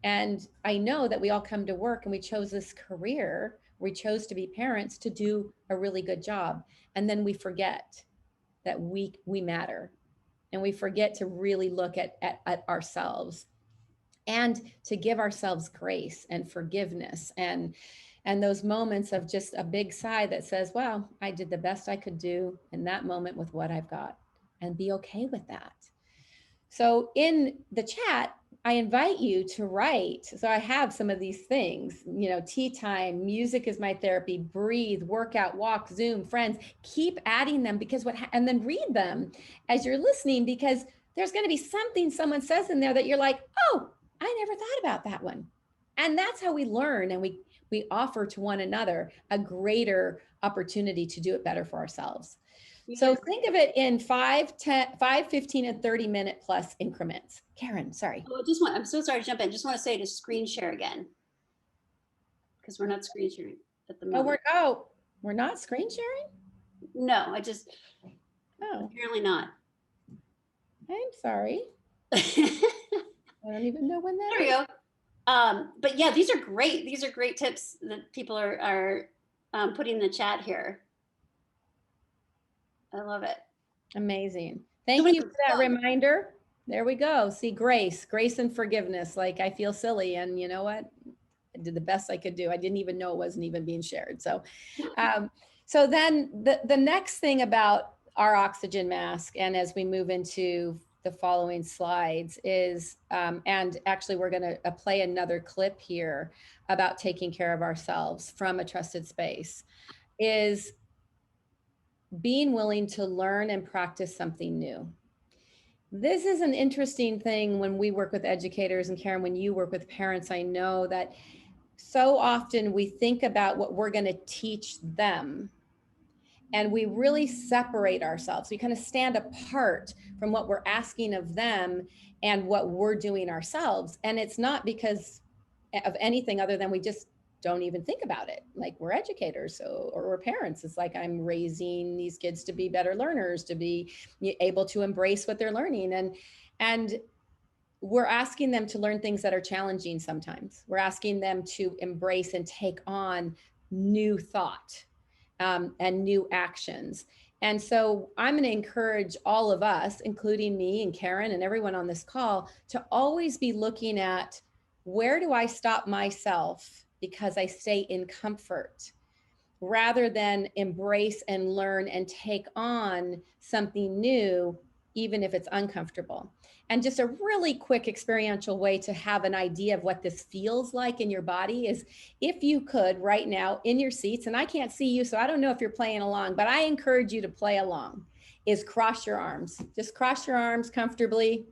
And I know that we all come to work and we chose this career, we chose to be parents to do a really good job. And then we forget that we matter. And we forget to really look at ourselves and to give ourselves grace and forgiveness and those moments of just a big sigh that says, wow, I did the best I could do in that moment with what I've got, and be okay with that. So in the chat, I invite you to write. So I have some of these things, you know, tea time, music is my therapy, breathe, workout, walk, Zoom, friends, keep adding them, because and then read them as you're listening, because there's going to be something someone says in there that you're like, oh, I never thought about that one. And that's how we learn, and we offer to one another a greater opportunity to do it better for ourselves. So think of it in 5, 10, 5, 15, and 30-minute plus increments. Karin, sorry. Oh, I'm so sorry to jump in. Just want to say to screen share again, because we're not screen sharing at the moment. We're not screen sharing? No, apparently not. I'm sorry. I don't even know when that There we go. But yeah, these are great. These are great tips that people are putting in the chat here. I love it. Amazing. Thank you for that reminder. There we go. See, grace and forgiveness. Like, I feel silly, and you know what? I did the best I could do. I didn't even know it wasn't even being shared. So, so then the next thing about our oxygen mask, and as we move into the following slides, is, and actually we're going to play another clip here about taking care of ourselves from A Trusted Space, is being willing to learn and practice something new. This is an interesting thing when we work with educators, and Karin, when you work with parents, I know that so often we think about what we're going to teach them, and we really separate ourselves. We kind of stand apart from what we're asking of them and what we're doing ourselves. And it's not because of anything other than we just don't even think about it. Like, we're educators, or we're parents. It's like, I'm raising these kids to be better learners, to be able to embrace what they're learning. And we're asking them to learn things that are challenging sometimes. We're asking them to embrace and take on new thought and new actions. And so I'm going to encourage all of us, including me and Karin and everyone on this call, to always be looking at, where do I stop myself because I stay in comfort, rather than embrace and learn and take on something new, even if it's uncomfortable. And just a really quick experiential way to have an idea of what this feels like in your body is, if you could right now in your seats, and I can't see you, so I don't know if you're playing along, but I encourage you to play along, is cross your arms. Just cross your arms comfortably.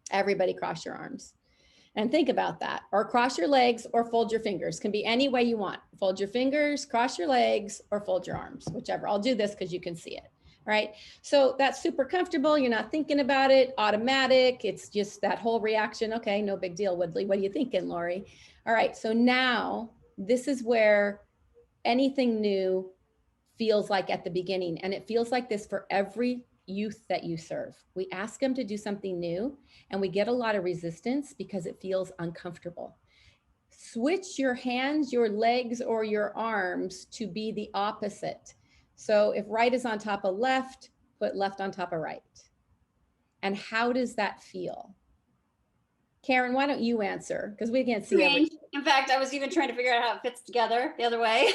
Everybody cross your arms. And think about that, or cross your legs or fold your fingers. Can be any way you want. Fold your fingers, cross your legs, or fold your arms, whichever. I'll do this because you can see it, right? So that's super comfortable. You're not thinking about it, automatic. It's just that whole reaction. Okay, no big deal, Woodley. What are you thinking, Lori? All right, so now this is where anything new feels like at the beginning. And it feels like this for every youth that you serve. We ask them to do something new and we get a lot of resistance because it feels uncomfortable. Switch your hands, your legs, or your arms to be the opposite. So if right is on top of left, put left on top of right. And how does that feel? Karin, why don't you answer? Because we can't see Strange. In fact, I was even trying to figure out how it fits together the other way.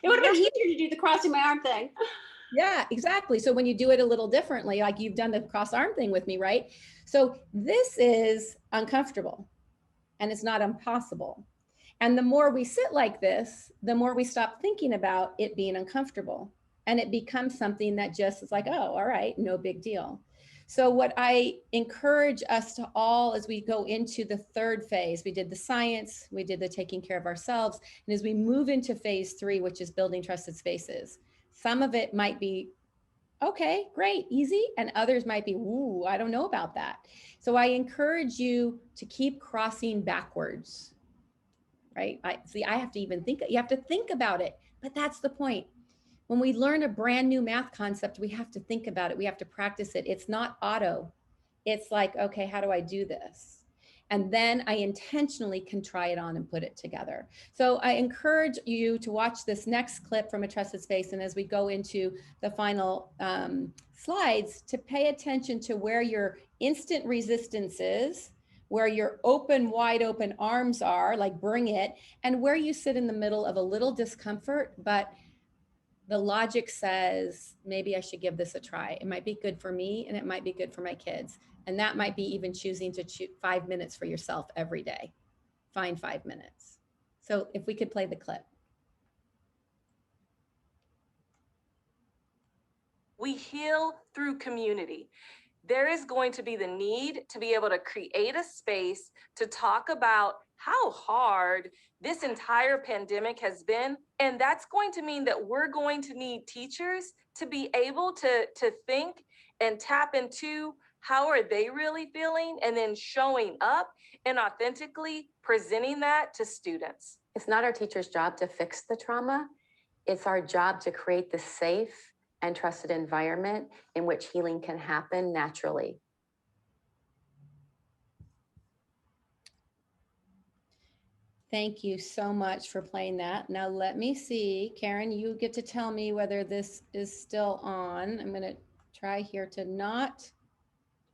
It would have been easier to do the crossing my arm thing. Yeah, exactly. So when you do it a little differently, like you've done the cross arm thing with me, right? So this is uncomfortable and it's not impossible. And the more we sit like this, the more we stop thinking about it being uncomfortable. And it becomes something that just is like, oh, all right, no big deal. So what I encourage us to all as we go into the third phase, we did the science, we did the taking care of ourselves. And as we move into phase 3, which is building trusted spaces, some of it might be, okay, great, easy. And others might be, ooh, I don't know about that. So I encourage you to keep crossing backwards, right? I have to even think, you have to think about it, but that's the point. When we learn a brand new math concept, we have to think about it. We have to practice it. It's not auto. It's like, okay, how do I do this? And then I intentionally can try it on and put it together. So I encourage you to watch this next clip from A Trusted Space. And as we go into the final slides, to pay attention to where your instant resistance is, where your open, wide open arms are, like bring it, and where you sit in the middle of a little discomfort, but the logic says, maybe I should give this a try. It might be good for me and it might be good for my kids. And that might be even choosing to choose 5 minutes for yourself every day. Find 5 minutes. So if we could play the clip. We heal through community. There is going to be the need to be able to create a space to talk about how hard this entire pandemic has been. And that's going to mean that we're going to need teachers to be able to think and tap into how are they really feeling, and then showing up and authentically presenting that to students. It's not our teacher's job to fix the trauma. It's our job to create the safe and trusted environment in which healing can happen naturally. Thank you so much for playing that. Now let me see, Karin, you get to tell me whether this is still on. I'm gonna try here to not,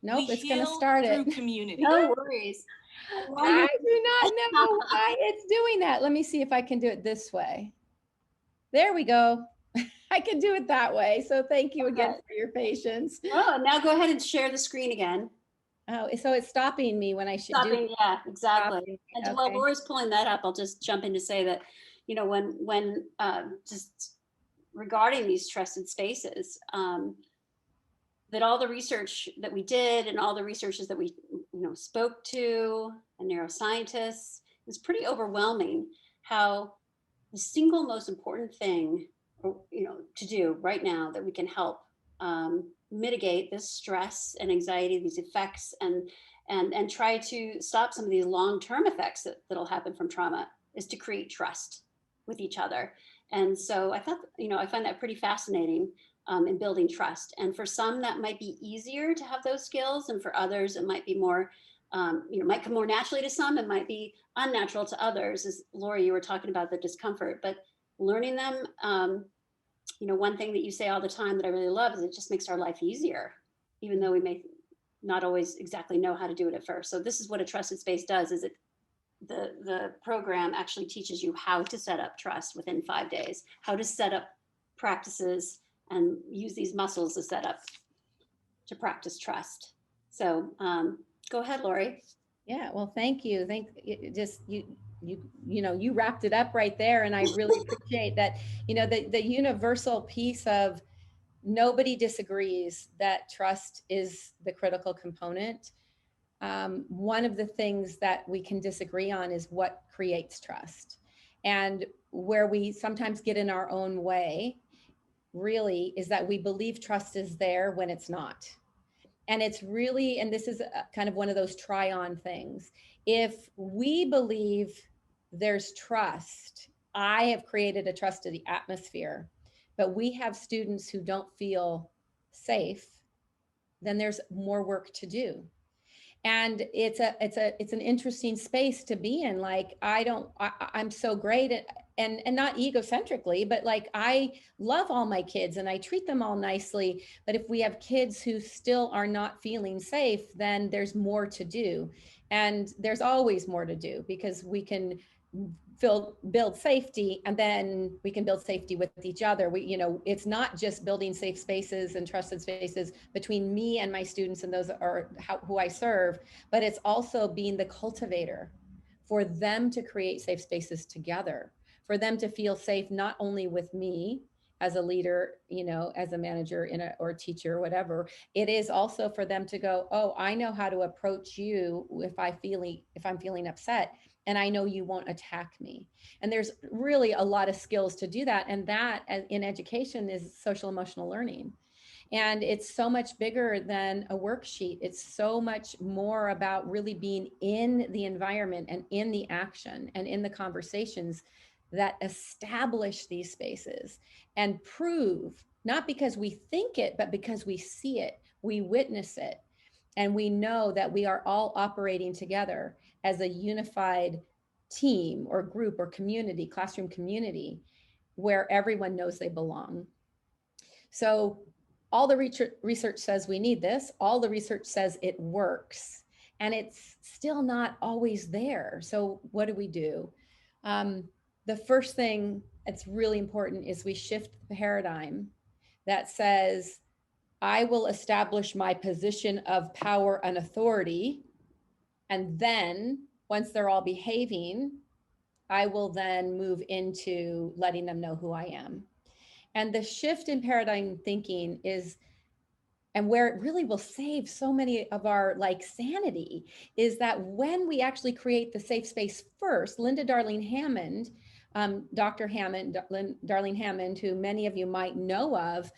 nope, it's gonna start it. Community. No worries. I do not know why it's doing that. Let me see if I can do it this way. There we go. I can do it that way. So thank you again for your patience. Oh, now go ahead and share the screen again. Oh, so it's stopping me when I should do. Yeah, exactly. And Okay. while Laura's pulling that up, I'll just jump in to say that, you know, when just regarding these trusted spaces, that all the research that we did and all the researchers that we, spoke to and neuroscientists, it was pretty overwhelming how the single most important thing, to do right now that we can help mitigate this stress and anxiety, these effects, and try to stop some of these long-term effects that'll happen from trauma, is to create trust with each other. And so I thought, I find that pretty fascinating in building trust. And for some, that might be easier to have those skills, and for others, it might be more, might come more naturally to some, it might be unnatural to others. As Lori, you were talking about the discomfort, but learning them. One thing that you say all the time that I really love is it just makes our life easier, even though we may not always exactly know how to do it at first. So this is what A Trusted Space does, is the program actually teaches you how to set up trust within 5 days, how to set up practices and use these muscles to set up to practice trust. So go ahead, Lori. Yeah, well, thank you. You wrapped it up right there. And I really appreciate that, the universal piece of nobody disagrees that trust is the critical component. one of the things that we can disagree on is what creates trust. And where we sometimes get in our own way really is that we believe trust is there when it's not. And it's really, and this is kind of one of those try-on things. If we believe there's trust, I have created a trusted atmosphere, but we have students who don't feel safe, then there's more work to do. And it's an interesting space to be in. Like, I'm so great at, and not egocentrically, but like, I love all my kids and I treat them all nicely. But if we have kids who still are not feeling safe, then there's more to do. And there's always more to do, because we can build safety, and then we can build safety with each other. It's not just building safe spaces and trusted spaces between me and my students and those are who I serve, but it's also being the cultivator for them to create safe spaces together, for them to feel safe, not only with me as a leader, as a manager or teacher or whatever. It is also for them to go, oh, I know how to approach you if I'm feeling upset, and I know you won't attack me. And there's really a lot of skills to do that. And that in education is social emotional learning. And it's so much bigger than a worksheet. It's so much more about really being in the environment and in the action and in the conversations that establish these spaces and prove, not because we think it, but because we see it, we witness it, and we know that we are all operating together as a unified team or group or community, classroom community, where everyone knows they belong. So all the research says we need this. All the research says it works, and it's still not always there. So what do? The first thing that's really important is we shift the paradigm that says, I will establish my position of power and authority, and then once they're all behaving, I will then move into letting them know who I am. And the shift in paradigm thinking is, and where it really will save so many of our sanity, is that when we actually create the safe space first. Linda Darling Hammond, Dr. Hammond, Darling Hammond, who many of you might know of,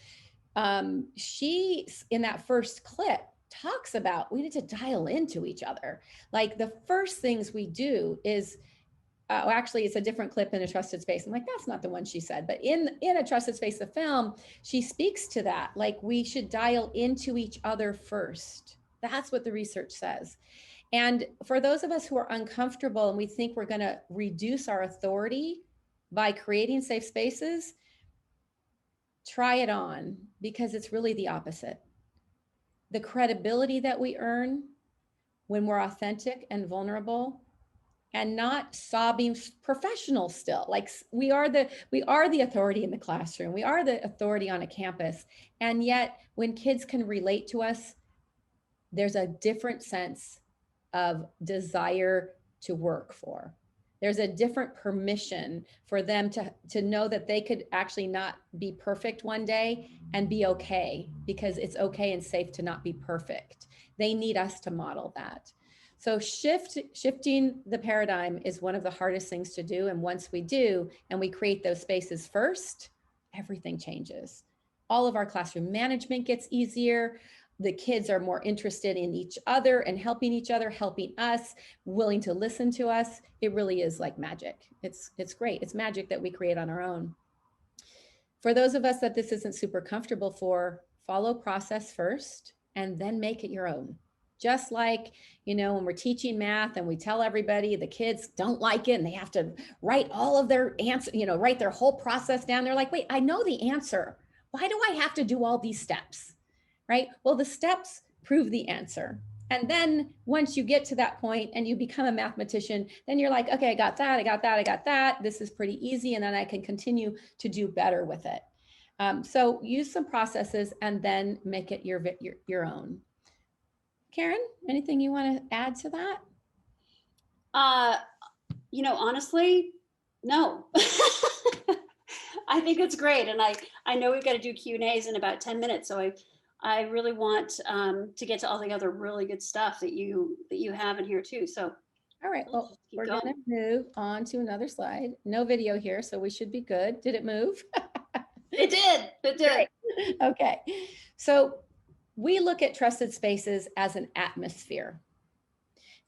she, in that first clip, talks about we need to dial into each other. Like, the first things we do is, actually, it's a different clip in A Trusted Space. I'm like, that's not the one she said. But in A Trusted Space, the film, she speaks to that. Like, we should dial into each other first. That's what the research says. And for those of us who are uncomfortable and we think we're going to reduce our authority by creating safe spaces, try it on, because it's really the opposite. The credibility that we earn when we're authentic and vulnerable and not sobbing professionals still. Like, we are the authority in the classroom. We are the authority on a campus. And yet when kids can relate to us, there's a different sense of desire to work for. There's a different permission for them to know that they could actually not be perfect one day and be okay, because it's okay and safe to not be perfect. They need us to model that. So shifting the paradigm is one of the hardest things to do. And once we do, and we create those spaces first, everything changes. All of our classroom management gets easier. The kids are more interested in each other and helping each other, helping us, willing to listen to us. It really is like magic. It's great. It's magic that we create on our own. For those of us that this isn't super comfortable for, follow process first and then make it your own. Just like, when we're teaching math and we tell everybody the kids don't like it and they have to write all of their answer, write their whole process down. They're like, wait, I know the answer. Why do I have to do all these steps? Right? Well, the steps prove the answer. And then once you get to that point and you become a mathematician, then you're like, okay, I got that. This is pretty easy. And then I can continue to do better with it. So use some processes and then make it your own. Karin, anything you want to add to that? Honestly, no. I think it's great. And I know we've got to do Q&As in about 10 minutes. So I really want to get to all the other really good stuff that you have in here too. So, all right, well, keep we're going. gonna move on to another slide. No video here, so we should be good. Did it move? It did. It did. Great. Okay, so we look at trusted spaces as an atmosphere.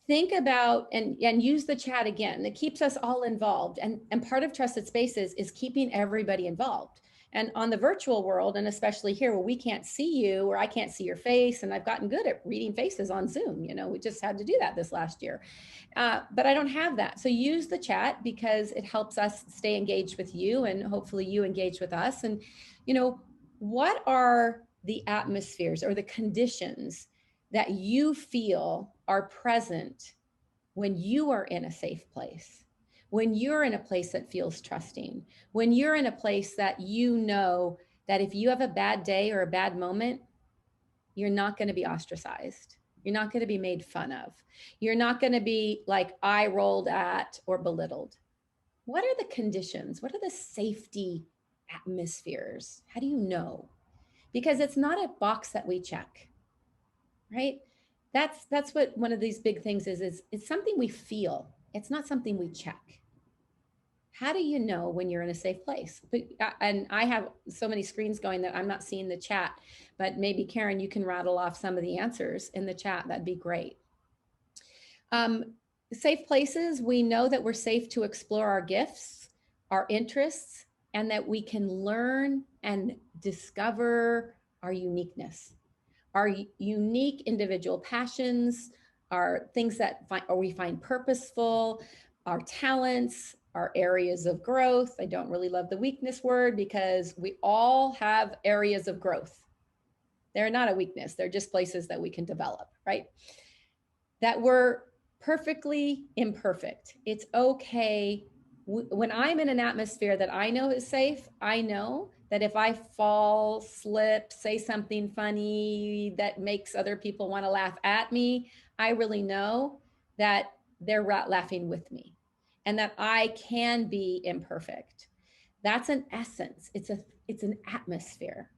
Think about and use the chat again. That keeps us all involved. And part of trusted spaces is keeping everybody involved. And on the virtual world, and especially here where we can't see you or I can't see your face, and I've gotten good at reading faces on Zoom. You know, we just had to do that this last year. But I don't have that. So use the chat because it helps us stay engaged with you and hopefully you engage with us. And, you know, what are the atmospheres or the conditions that you feel are present when you are in a safe place, when you're in a place that feels trusting, when you're in a place that you know that if you have a bad day or a bad moment, you're not going to be ostracized. You're not going to be made fun of. You're not going to be like eye rolled at or belittled. What are the conditions? What are the safety atmospheres? How do you know? Because it's not a box that we check, right? That's what one of these big things is it's something we feel. It's not something we check. How do you know when you're in a safe place? And I have so many screens going that I'm not seeing the chat, but maybe Karin, you can rattle off some of the answers in the chat. That'd be great. Safe places, we know that we're safe to explore our gifts, our interests, and that we can learn and discover our uniqueness, our unique individual passions, our things that we find purposeful, our talents, our areas of growth. I don't really love the weakness word because we all have areas of growth. They're not a weakness. They're just places that we can develop, right? That we're perfectly imperfect. It's okay. When I'm in an atmosphere that I know is safe, I know that if I fall, slip, say something funny that makes other people want to laugh at me, I really know that they're laughing with me and that I can be imperfect. That's an essence. It's an atmosphere.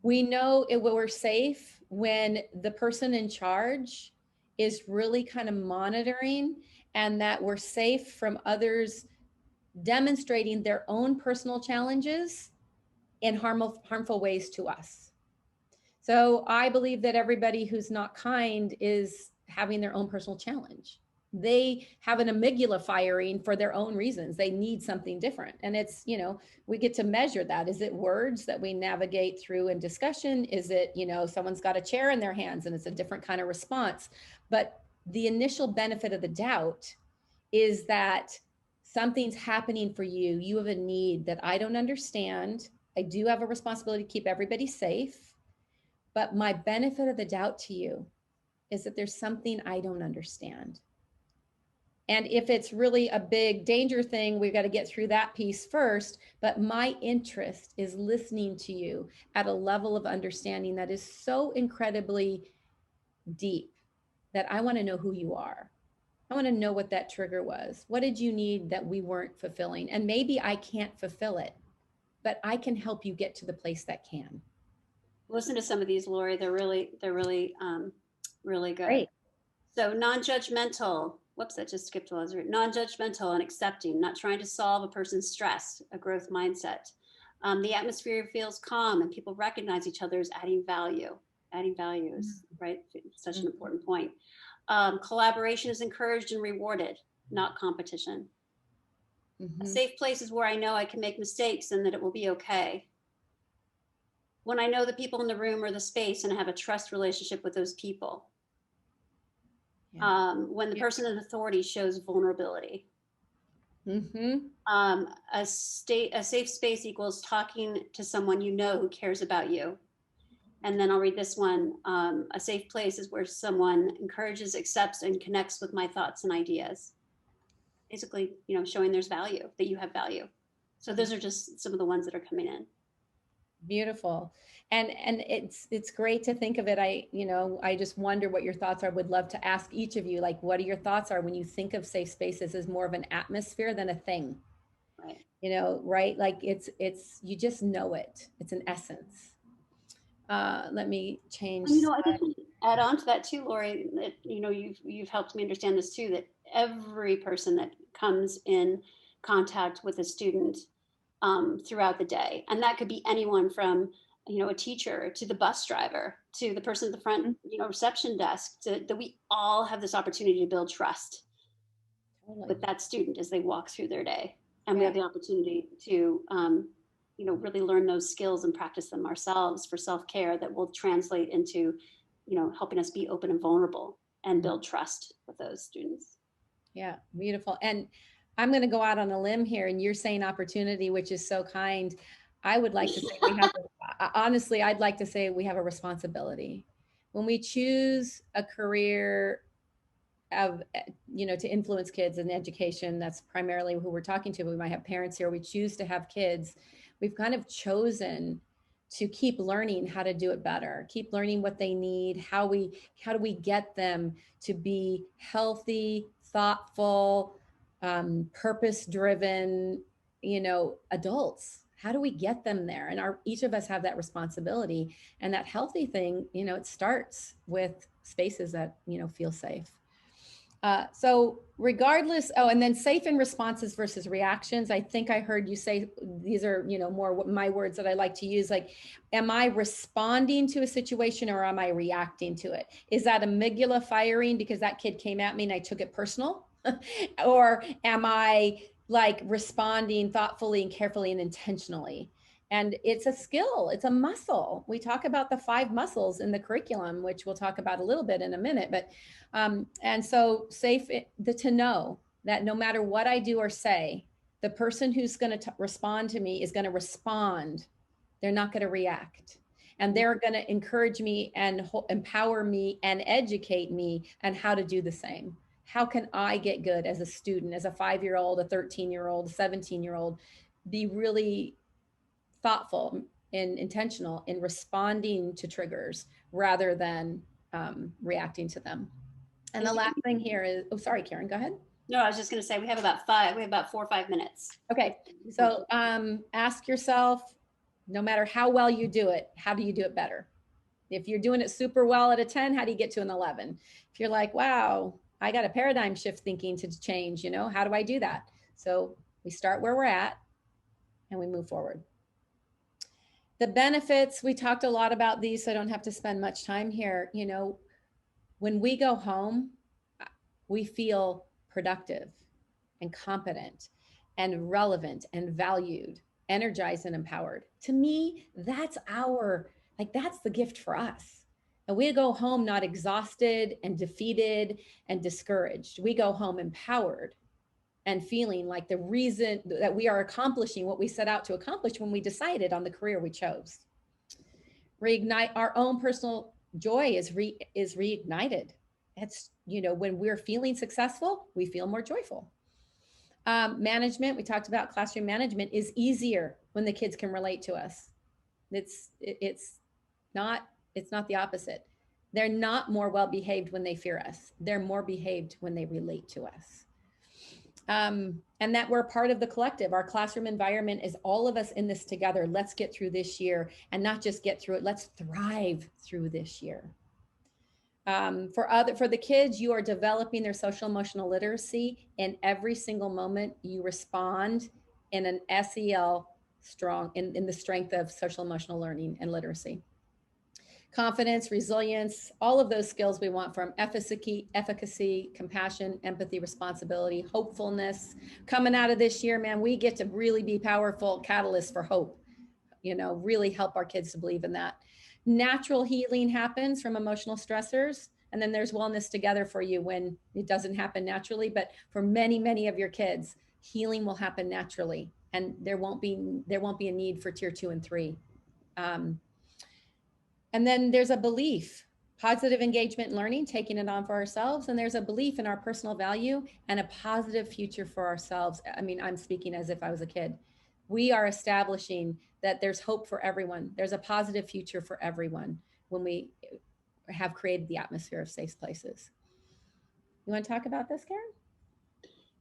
We know we're safe when the person in charge is really kind of monitoring, and that we're safe from others demonstrating their own personal challenges in harmful ways to us. So I believe that everybody who's not kind is having their own personal challenge. They have an amygdala firing for their own reasons. They need something different. And it's, you know, we get to measure that. Is it words that we navigate through in discussion? Is it, you know, someone's got a chair in their hands and it's a different kind of response? But the initial benefit of the doubt is that something's happening for you. You have a need that I don't understand. I do have a responsibility to keep everybody safe. But my benefit of the doubt to you is that there's something I don't understand. And if it's really a big danger thing, we've got to get through that piece first. But my interest is listening to you at a level of understanding that is so incredibly deep that I want to know who you are. I want to know what that trigger was. What did you need that we weren't fulfilling? And maybe I can't fulfill it, but I can help you get to the place that can. Listen to some of these, Lori. They're really good. Great. So non-judgmental. Whoops, that just skipped while I was reading. Non-judgmental and accepting, not trying to solve a person's stress, a growth mindset. The atmosphere feels calm and people recognize each other as adding value. Adding value is, right? Such an important point. Collaboration is encouraged and rewarded, not competition. A safe place is where I know I can make mistakes and that it will be okay. When I know the people in the room or the space and I have a trust relationship with those people. Yeah. When the person in authority shows vulnerability. A safe space equals talking to someone you know who cares about you. And then I'll read this one. A safe place is where someone encourages, accepts, and connects with my thoughts and ideas. Basically, you know, showing there's value, that you have value. So those are just some of the ones that are coming in. Beautiful. And it's great to think of it. I just wonder what your thoughts are. Would love to ask each of you, like, what are your thoughts are when you think of safe spaces as more of an atmosphere than a thing? Right. You know, right? Like it's, you just know it. It's an essence. Let me change. You know, I just want to add on to that too, Lori, that, you know, you've helped me understand this too, that every person that comes in contact with a student throughout the day, and that could be anyone from, you know, a teacher to the bus driver to the person at the front, you know, reception desk, that we all have this opportunity to build trust with that student as they walk through their day. And we have the opportunity to, you know, really learn those skills and practice them ourselves for self-care that will translate into, you know, helping us be open and vulnerable and build trust with those students. Yeah, beautiful. And I'm going to go out on a limb here, and you're saying opportunity, which is so kind. I would like to say we have, honestly, I'd like to say we have a responsibility. When we choose a career of, you know, to influence kids in education, that's primarily who we're talking to. We might have parents here. We choose to have kids. We've kind of chosen to keep learning how to do it better, keep learning what they need, how do we get them to be healthy, thoughtful, purpose-driven, you know, adults. How do we get them there? And each of us have that responsibility. And that healthy thing, you know, it starts with spaces that, you know, feel safe. So regardless, and then safe in responses versus reactions. I think I heard you say, these are, you know, more my words that I like to use, like, am I responding to a situation or am I reacting to it? Is that amygdala firing because that kid came at me and I took it personal? Or am I like responding thoughtfully and carefully and intentionally? And it's a skill, it's a muscle. We talk about the 5 muscles in the curriculum, which we'll talk about a little bit in a minute. But and so to know that no matter what I do or say, the person who's going to respond to me is going to respond. They're not going to react. And they're going to encourage me and empower me and educate me on how to do the same. How can I get good as a student, as a 5-year-old, a 13-year-old, a 17-year-old, be really thoughtful and intentional in responding to triggers rather than reacting to them. And the last thing here is, oh, sorry, Karin, go ahead. No, I was just going to say, we have about 4 or 5 minutes. Okay. So ask yourself, no matter how well you do it, how do you do it better? If you're doing it super well at a 10, how do you get to an 11? If you're like, wow, I got a paradigm shift thinking to change, you know, how do I do that? So we start where we're at and we move forward. The benefits, we talked a lot about these, so I don't have to spend much time here. You know, when we go home, we feel productive and competent and relevant and valued, energized and empowered. To me, that's that's the gift for us. And we go home not exhausted and defeated and discouraged. We go home empowered and feeling like the reason that we are accomplishing what we set out to accomplish when we decided on the career we chose. Reignite our own personal joy is reignited. It's, you know, when we're feeling successful, we feel more joyful. Management, we talked about classroom management, is easier when the kids can relate to us. It's not the opposite. They're not more well-behaved when they fear us. They're more behaved when they relate to us. And that we're part of the collective. Our classroom environment is all of us in this together. Let's get through this year, and not just get through it. Let's thrive through this year. For the kids, you are developing their social emotional literacy. In every single moment, you respond in an SEL strong in the strength of social emotional learning and literacy. Confidence, resilience, all of those skills we want from efficacy, compassion, empathy, responsibility, hopefulness. Coming out of this year, man, we get to really be powerful catalysts for hope, you know, really help our kids to believe in that. Natural healing happens from emotional stressors. And then there's wellness together for you when it doesn't happen naturally. But for many, many of your kids, healing will happen naturally. And there won't be a need for tier 2 and 3. And then there's a belief, positive engagement and learning, taking it on for ourselves. And there's a belief in our personal value and a positive future for ourselves. I mean, I'm speaking as if I was a kid. We are establishing that there's hope for everyone. There's a positive future for everyone when we have created the atmosphere of safe places. You want to talk about this, Karin?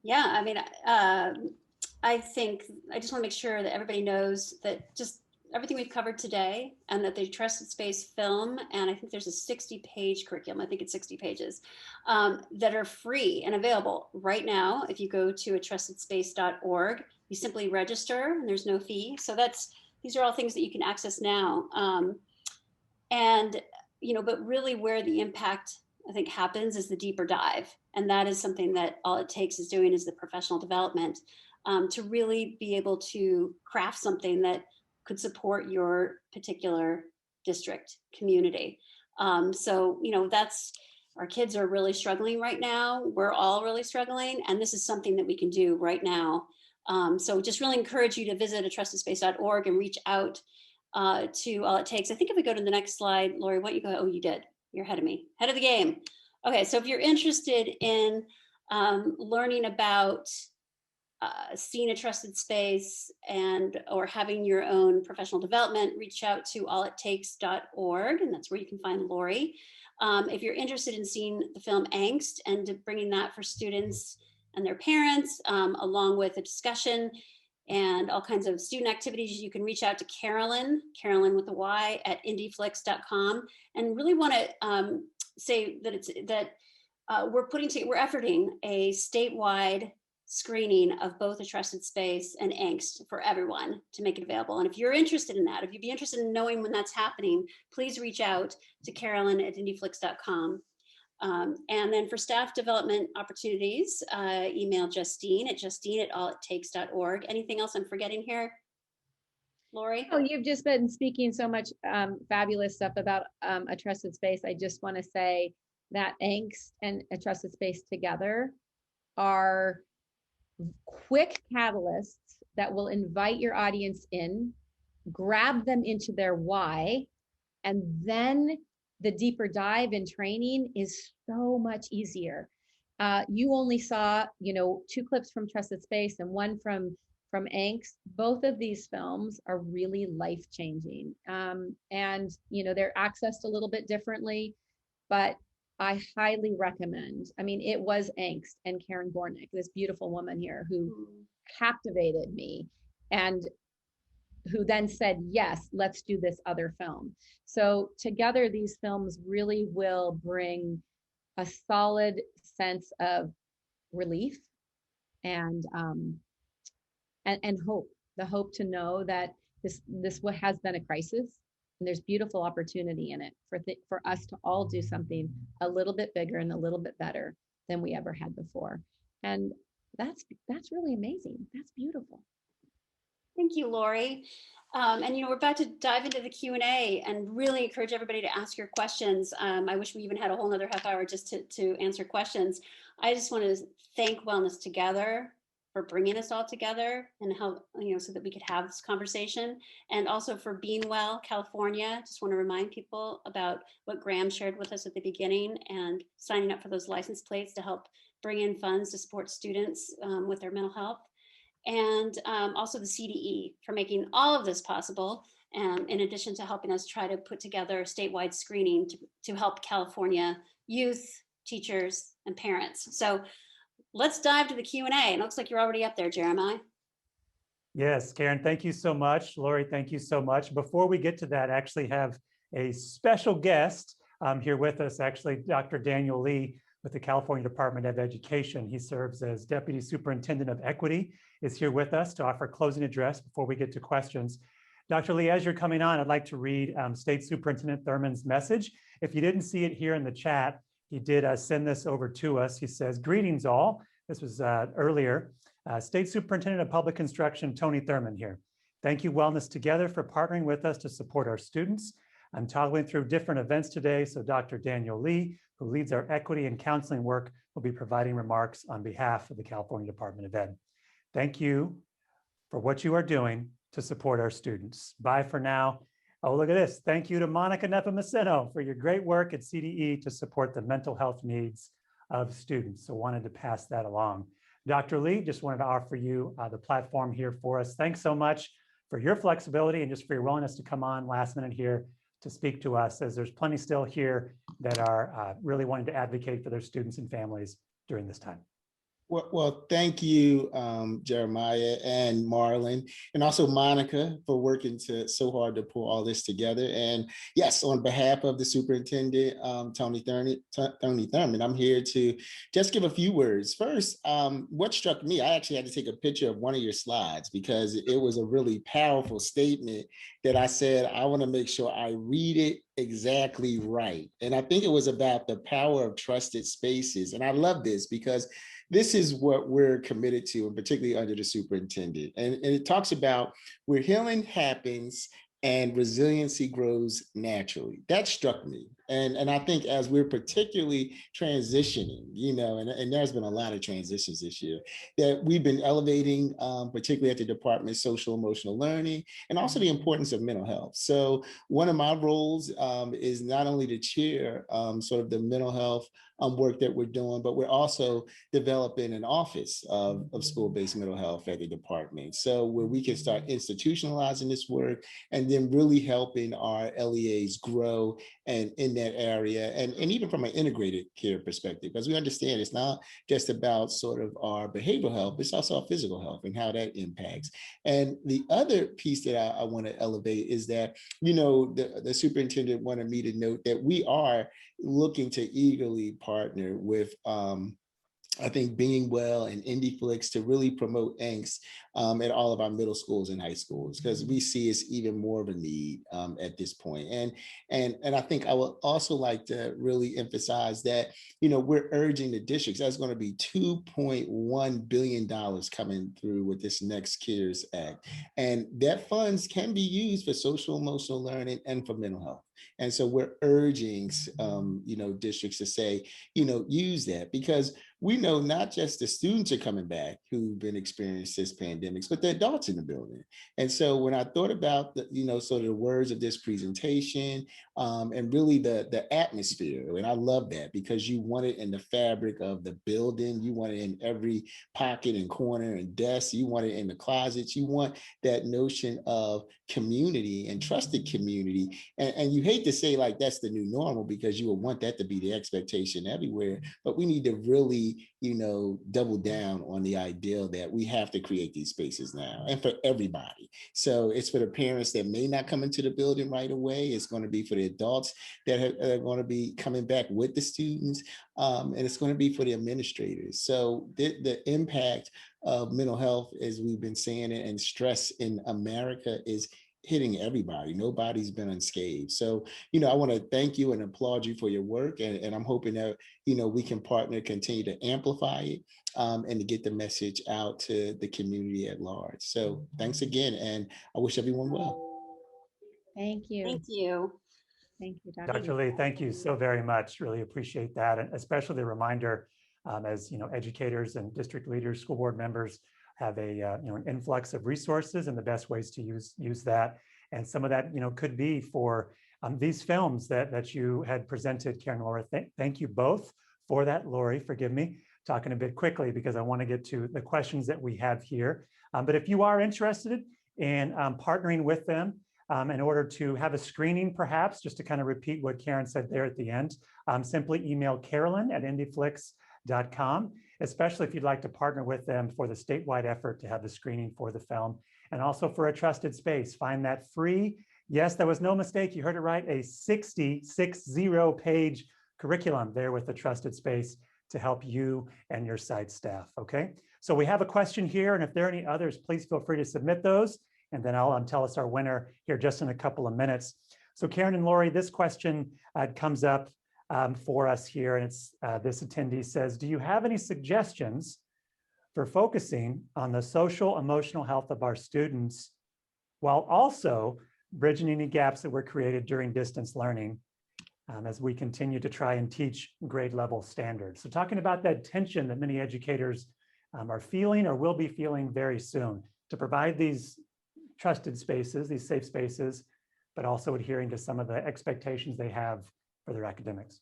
Yeah, I mean, I think I just want to make sure that everybody knows that just everything we've covered today, and that the Trusted Space film, and I think there's a 60-page curriculum, I think it's 60 pages, that are free and available right now. If you go to trustedSpace.org, you simply register and there's no fee. So these are all things that you can access now. But really where the impact, I think, happens is the deeper dive. And that is something that all it takes is doing is the professional development to really be able to craft something that could support your particular district community. That's, our kids are really struggling right now. We're all really struggling. And this is something that we can do right now. So just really encourage you to visit trustedSpace.org and reach out to All It Takes. I think if we go to the next slide, Lori, what you go? Oh, you did. You're ahead of me, head of the game. Okay, so if you're interested in learning about seeing a trusted space or having your own professional development, reach out to allittakes.org, and that's where you can find Lori. If you're interested in seeing the film Angst and bringing that for students and their parents, along with a discussion and all kinds of student activities, you can reach out to Carolyn with a Y, at indieflix.com, and really want to say that we're efforting a statewide screening of both A Trusted Space and Angst for everyone to make it available. And if you're interested in that, if you'd be interested in knowing when that's happening, please reach out to Carolyn at indieflix.com. And then for staff development opportunities, email Justine at allittakes.org. Anything else I'm forgetting here, Lori? Oh, you've just been speaking so much fabulous stuff about A Trusted Space. I just want to say that Angst and A Trusted Space together are quick catalysts that will invite your audience in, grab them into their why, and then the deeper dive in training is so much easier. You only saw, 2 clips from Trusted Space and 1 from Angst. Both of these films are really life-changing. And they're accessed a little bit differently, but I highly recommend. I mean, it was Angst and Karin Gornick, this beautiful woman here who captivated me and who then said, yes, let's do this other film. So together, these films really will bring a solid sense of relief and hope, the hope to know that this has been a crisis. And there's beautiful opportunity in it for us to all do something a little bit bigger and a little bit better than we ever had before. And that's really amazing. That's beautiful. Thank you, Lori. We're about to dive into the Q&A and really encourage everybody to ask your questions. I wish we even had a whole nother half hour just to answer questions. I just want to thank Wellness Together for bringing us all together and help, so that we could have this conversation. And also for Being Well, California. Just want to remind people about what Graham shared with us at the beginning and signing up for those license plates to help bring in funds to support students with their mental health. And also the CDE for making all of this possible. In addition to helping us try to put together a statewide screening to help California youth, teachers, and parents. So let's dive to the Q&A. It looks like you're already up there, Jeremiah. Yes, Karin, thank you so much. Lori, thank you so much. Before we get to that, I actually have a special guest here with us, actually, Dr. Daniel Lee with the California Department of Education. He serves as Deputy Superintendent of Equity, is here with us to offer a closing address before we get to questions. Dr. Lee, as you're coming on, I'd like to read State Superintendent Thurman's message. If you didn't see it here in the chat, he did send this over to us. He says, greetings all. This was earlier. State Superintendent of Public Instruction, Tony Thurman here. Thank you, Wellness Together, for partnering with us to support our students. I'm toggling through different events today, so Dr. Daniel Lee, who leads our equity and counseling work, will be providing remarks on behalf of the California Department of Ed. Thank you for what you are doing to support our students. Bye for now. Oh, look at this. Thank you to Monica Nepomuceno for your great work at CDE to support the mental health needs of students. So wanted to pass that along. Dr. Lee, just wanted to offer you the platform here for us. Thanks so much for your flexibility and just for your willingness to come on last minute here to speak to us, as there's plenty still here that are really wanting to advocate for their students and families during this time. Well, thank you, Jeremiah and Marlon, and also Monica for working so hard to pull all this together. And yes, on behalf of the superintendent, Tony Thurman, I'm here to just give a few words. First, what struck me, I actually had to take a picture of one of your slides because it was a really powerful statement that I said, I want to make sure I read it exactly right. And I think it was about the power of trusted spaces. And I love this because this is what we're committed to, and particularly under the superintendent. And it talks about where healing happens and resiliency grows naturally. That struck me. And I think as we're particularly transitioning, and there's been a lot of transitions this year, that we've been elevating, particularly at the Department of Social Emotional Learning, and also the importance of mental health. So one of my roles is not only to chair sort of the mental health work that we're doing, but we're also developing an office of school-based mental health at the department. So where we can start institutionalizing this work and then really helping our LEAs grow and in that area, and even from an integrated care perspective, because we understand it's not just about sort of our behavioral health, it's also our physical health and how that impacts. And the other piece that I want to elevate is that, the superintendent wanted me to note that we are looking to eagerly partner with I think BeingWell and IndieFlix to really promote Angst at all of our middle schools and high schools, because we see it's even more of a need at this point. And I think I would also like to really emphasize that, we're urging the districts. That's going to be $2.1 billion coming through with this next CARES Act. And that funds can be used for social emotional learning and for mental health. And so we're urging, districts to say, use that, because we know not just the students are coming back who've been experiencing this pandemic, but the adults in the building. And so when I thought about sort of the words of this presentation and really the atmosphere, and I love that because you want it in the fabric of the building, you want it in every pocket and corner and desk, you want it in the closets, you want that notion of community and trusted community. And you hate to say like that's the new normal because you would want that to be the expectation everywhere, but we need to really double down on the ideal that we have to create these spaces now and for everybody. So it's for the parents that may not come into the building right away. It's going to be for the adults that are going to be coming back with the students. And it's going to be for the administrators. So the impact of mental health, as we've been saying it, and stress in America is hitting everybody. Nobody's been unscathed. So, I want to thank you and applaud you for your work. And I'm hoping that, we can partner, continue to amplify it and to get the message out to the community at large. So thanks again. And I wish everyone well. Thank you. Thank you. Thank you, Dr. Lee, thank you so very much. Really appreciate that. And especially the reminder, as educators and district leaders, school board members have an influx of resources and the best ways to use that. And some of that, could be for these films that you had presented, Karin and Laura. Thank you both for that. Lori, forgive me, talking a bit quickly because I want to get to the questions that we have here. But if you are interested in partnering with them in order to have a screening, perhaps, just to kind of repeat what Karin said there at the end, simply email Carolyn@indieflix.com, especially if you'd like to partner with them for the statewide effort to have the screening for the film and also for a trusted space. Find that free. Yes, there was no mistake. You heard it right. A 60-page curriculum there with the trusted space to help you and your site staff. Okay. So we have a question here, and if there are any others, please feel free to submit those, and then I'll tell us our winner here just in a couple of minutes. So Karin and Lori, this question comes up for us here, and it's this attendee says, do you have any suggestions for focusing on the social emotional health of our students while also bridging any gaps that were created during distance learning as we continue to try and teach grade level standards? So talking about that tension that many educators are feeling or will be feeling very soon to provide these trusted spaces, these safe spaces, but also adhering to some of the expectations they have for their academics.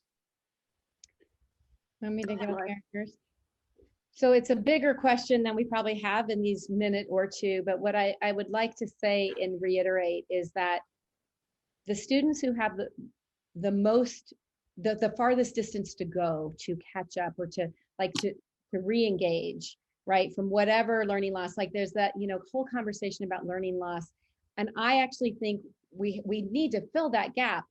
Want me to go first? So it's a bigger question than we probably have in these minute or two, but what I would like to say and reiterate is that the students who have the farthest distance to go to catch up or to to re-engage, right? From whatever learning loss, like there's that, whole conversation about learning loss. And I actually think we need to fill that gap.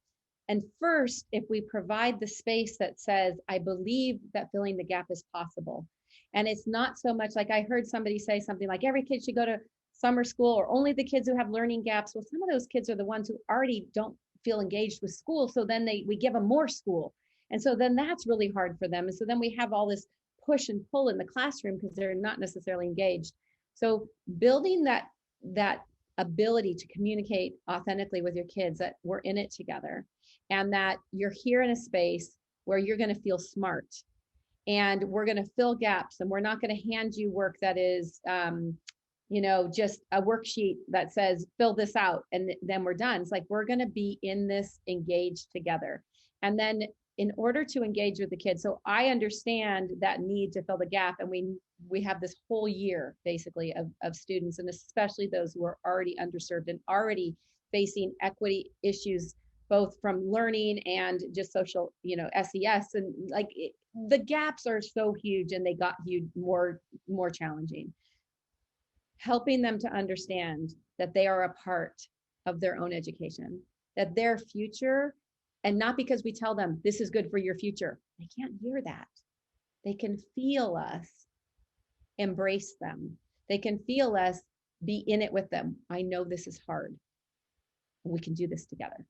And first, if we provide the space that says, I believe that filling the gap is possible. And it's not so much like I heard somebody say something like every kid should go to summer school or only the kids who have learning gaps. Well, some of those kids are the ones who already don't feel engaged with school. So then we give them more school. And so then that's really hard for them. And so then we have all this push and pull in the classroom because they're not necessarily engaged. So building that ability to communicate authentically with your kids, that we're in it together and that you're here in a space where you're going to feel smart and we're going to fill gaps and we're not going to hand you work that is, just a worksheet that says, fill this out and then we're done. It's like, we're going to be in this engaged together. And then in order to engage with the kids, so I understand that need to fill the gap. And we have this whole year basically of students, and especially those who are already underserved and already facing equity issues, both from learning and just social, SES. And the gaps are so huge and they got huge, more challenging. Helping them to understand that they are a part of their own education, that their future, and not because we tell them this is good for your future. They can't hear that. They can feel us embrace them. They can feel us be in it with them. I know this is hard. We can do this together.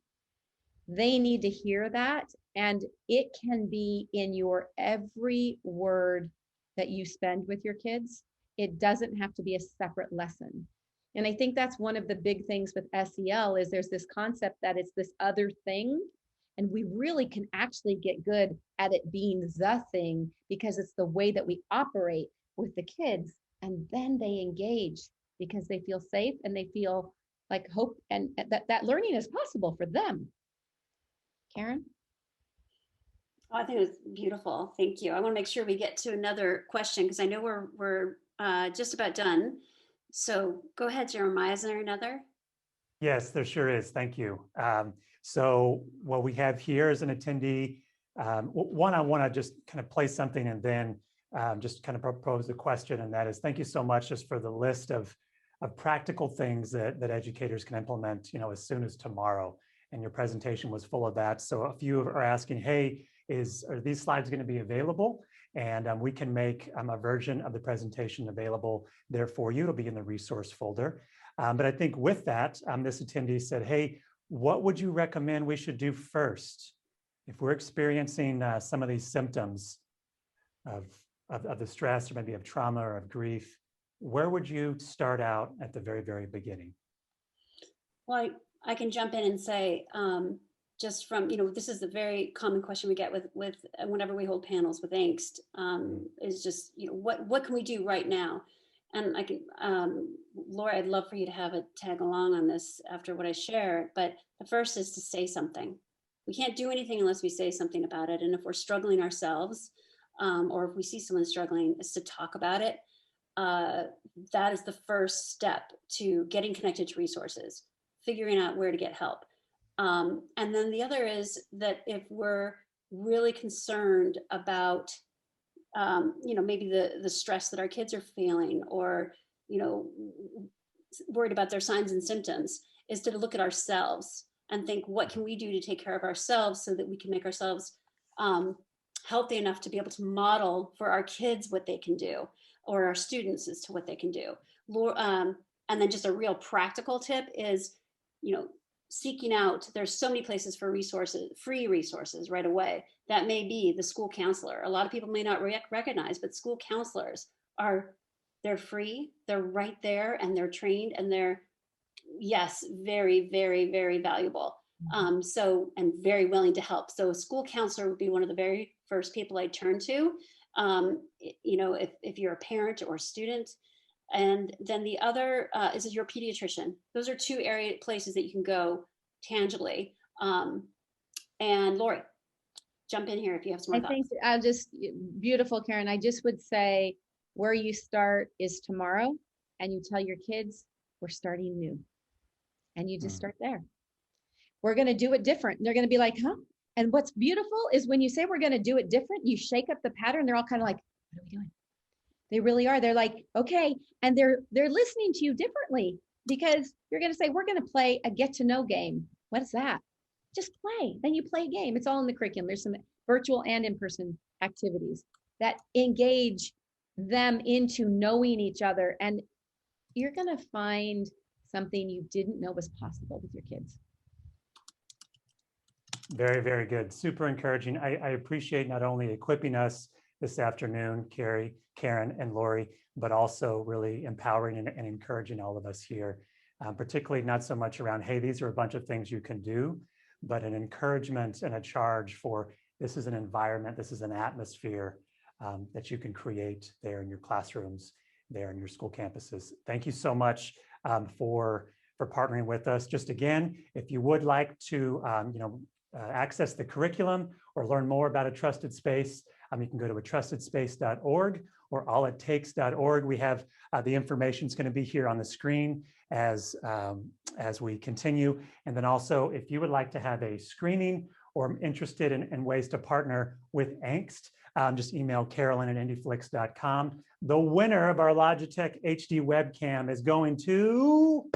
They need to hear that. And it can be in your every word that you spend with your kids. It doesn't have to be a separate lesson. And I think that's one of the big things with SEL is there's this concept that it's this other thing. And we really can actually get good at it being the thing because it's the way that we operate with the kids. And then they engage because they feel safe and they feel like hope and that learning is possible for them. Karin? Oh, I think it was beautiful. Thank you. I want to make sure we get to another question because I know we're just about done. So go ahead, Jeremiah. Is there another? Yes, there sure is. Thank you. So what we have here is an attendee. One, I want to just kind of place something and then just kind of propose a question, and that is thank you so much just for the list of practical things that educators can implement, as soon as tomorrow. And your presentation was full of that. So a few are asking, hey, are these slides going to be available? And we can make a version of the presentation available there for you. It'll be in the resource folder. But I think with that, this attendee said, hey, what would you recommend we should do first if we're experiencing some of these symptoms of the stress or maybe of trauma or of grief? Where would you start out at the very, very beginning? Well, I can jump in and say, just from, this is a very common question we get with whenever we hold panels with Angst, is just, what can we do right now? And I can, Laura, I'd love for you to have a tag along on this after what I share, but the first is to say something. We can't do anything unless we say something about it. And if we're struggling ourselves, or if we see someone struggling, is to talk about it. That is the first step to getting connected to resources, figuring out where to get help. And then the other is that if we're really concerned about, maybe the stress that our kids are feeling, or, worried about their signs and symptoms, is to look at ourselves and think, what can we do to take care of ourselves so that we can make ourselves healthy enough to be able to model for our kids what they can do, or our students as to what they can do. And then just a real practical tip is, seeking out, there's so many places for resources, free resources right away. That may be the school counselor. A lot of people may not recognize, but school counselors they're free, they're right there, and they're trained, and they're, yes, very, very, very valuable. And very willing to help. So a school counselor would be one of the very first people I turn to, if you're a parent or a student. And then the other is your pediatrician. Those are two places that you can go tangibly. And Lori, jump in here if you have some more thoughts. I think just beautiful, Karin. I just would say where you start is tomorrow, and you tell your kids we're starting new, and you just start there. We're going to do it different. They're going to be like, huh? And what's beautiful is when you say we're going to do it different, you shake up the pattern. They're all kind of like, what are we doing? They really are. They're like, okay. And they're listening to you differently because you're going to say, we're going to play a get to know game. What is that? Just play. Then you play a game. It's all in the curriculum. There's some virtual and in-person activities that engage them into knowing each other. And you're going to find something you didn't know was possible with your kids. Very, very good. Super encouraging. I appreciate not only equipping us this afternoon, Karin and Lori, but also really empowering and encouraging all of us here, particularly not so much around, hey, these are a bunch of things you can do, but an encouragement and a charge for this is an environment, this is an atmosphere that you can create there in your classrooms, there in your school campuses. Thank you so much for partnering with us. Just again, if you would like to access the curriculum or learn more about A Trusted Space, you can go to atrustedspace.org or allittakes.org. We have the information is going to be here on the screen as we continue. And then also, if you would like to have a screening or interested in ways to partner with Angst, just email Carolyn@indyflix.com. The winner of our Logitech HD webcam is going to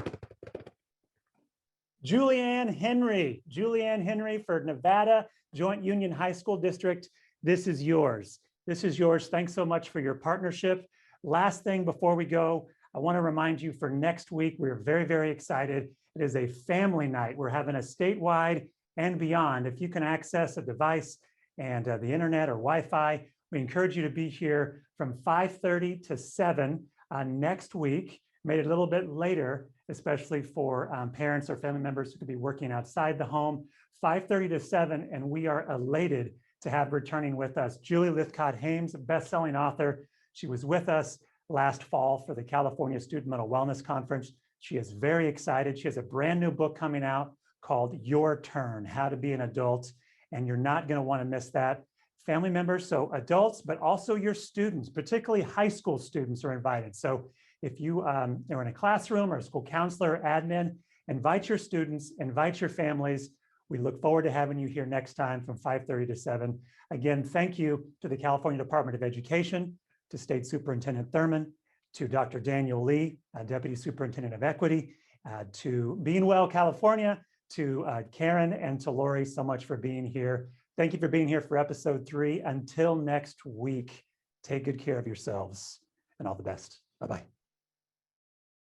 Julianne Henry. Julianne Henry for Nevada Joint Union High School District. This is yours. This is yours. Thanks so much for your partnership. Last thing before we go, I want to remind you for next week, we're very, very excited. It is a family night. We're having a statewide and beyond. If you can access a device and the internet or Wi-Fi, we encourage you to be here from 5:30 to 7 next week. Made it a little bit later, especially for parents or family members who could be working outside the home. 5:30 to 7, and we are elated to have returning with us Julie Lithgot Haims, a best-selling author. She was with us last fall for the California Student Mental Wellness Conference. She is very excited. She has a brand new book coming out called Your Turn, How to Be an Adult, and you're not going to want to miss that. Family members, so adults, but also your students, particularly high school students are invited. So if you are in a classroom or a school counselor or admin, invite your students, invite your families. We look forward to having you here next time from 5:30 to 7. Again, thank you to the California Department of Education, to State Superintendent Thurman, to Dr. Daniel Lee, Deputy Superintendent of Equity, to BeingWell California, to Karin and to Lori, so much for being here. Thank you for being here for episode 3. Until next week, take good care of yourselves and all the best. Bye-bye.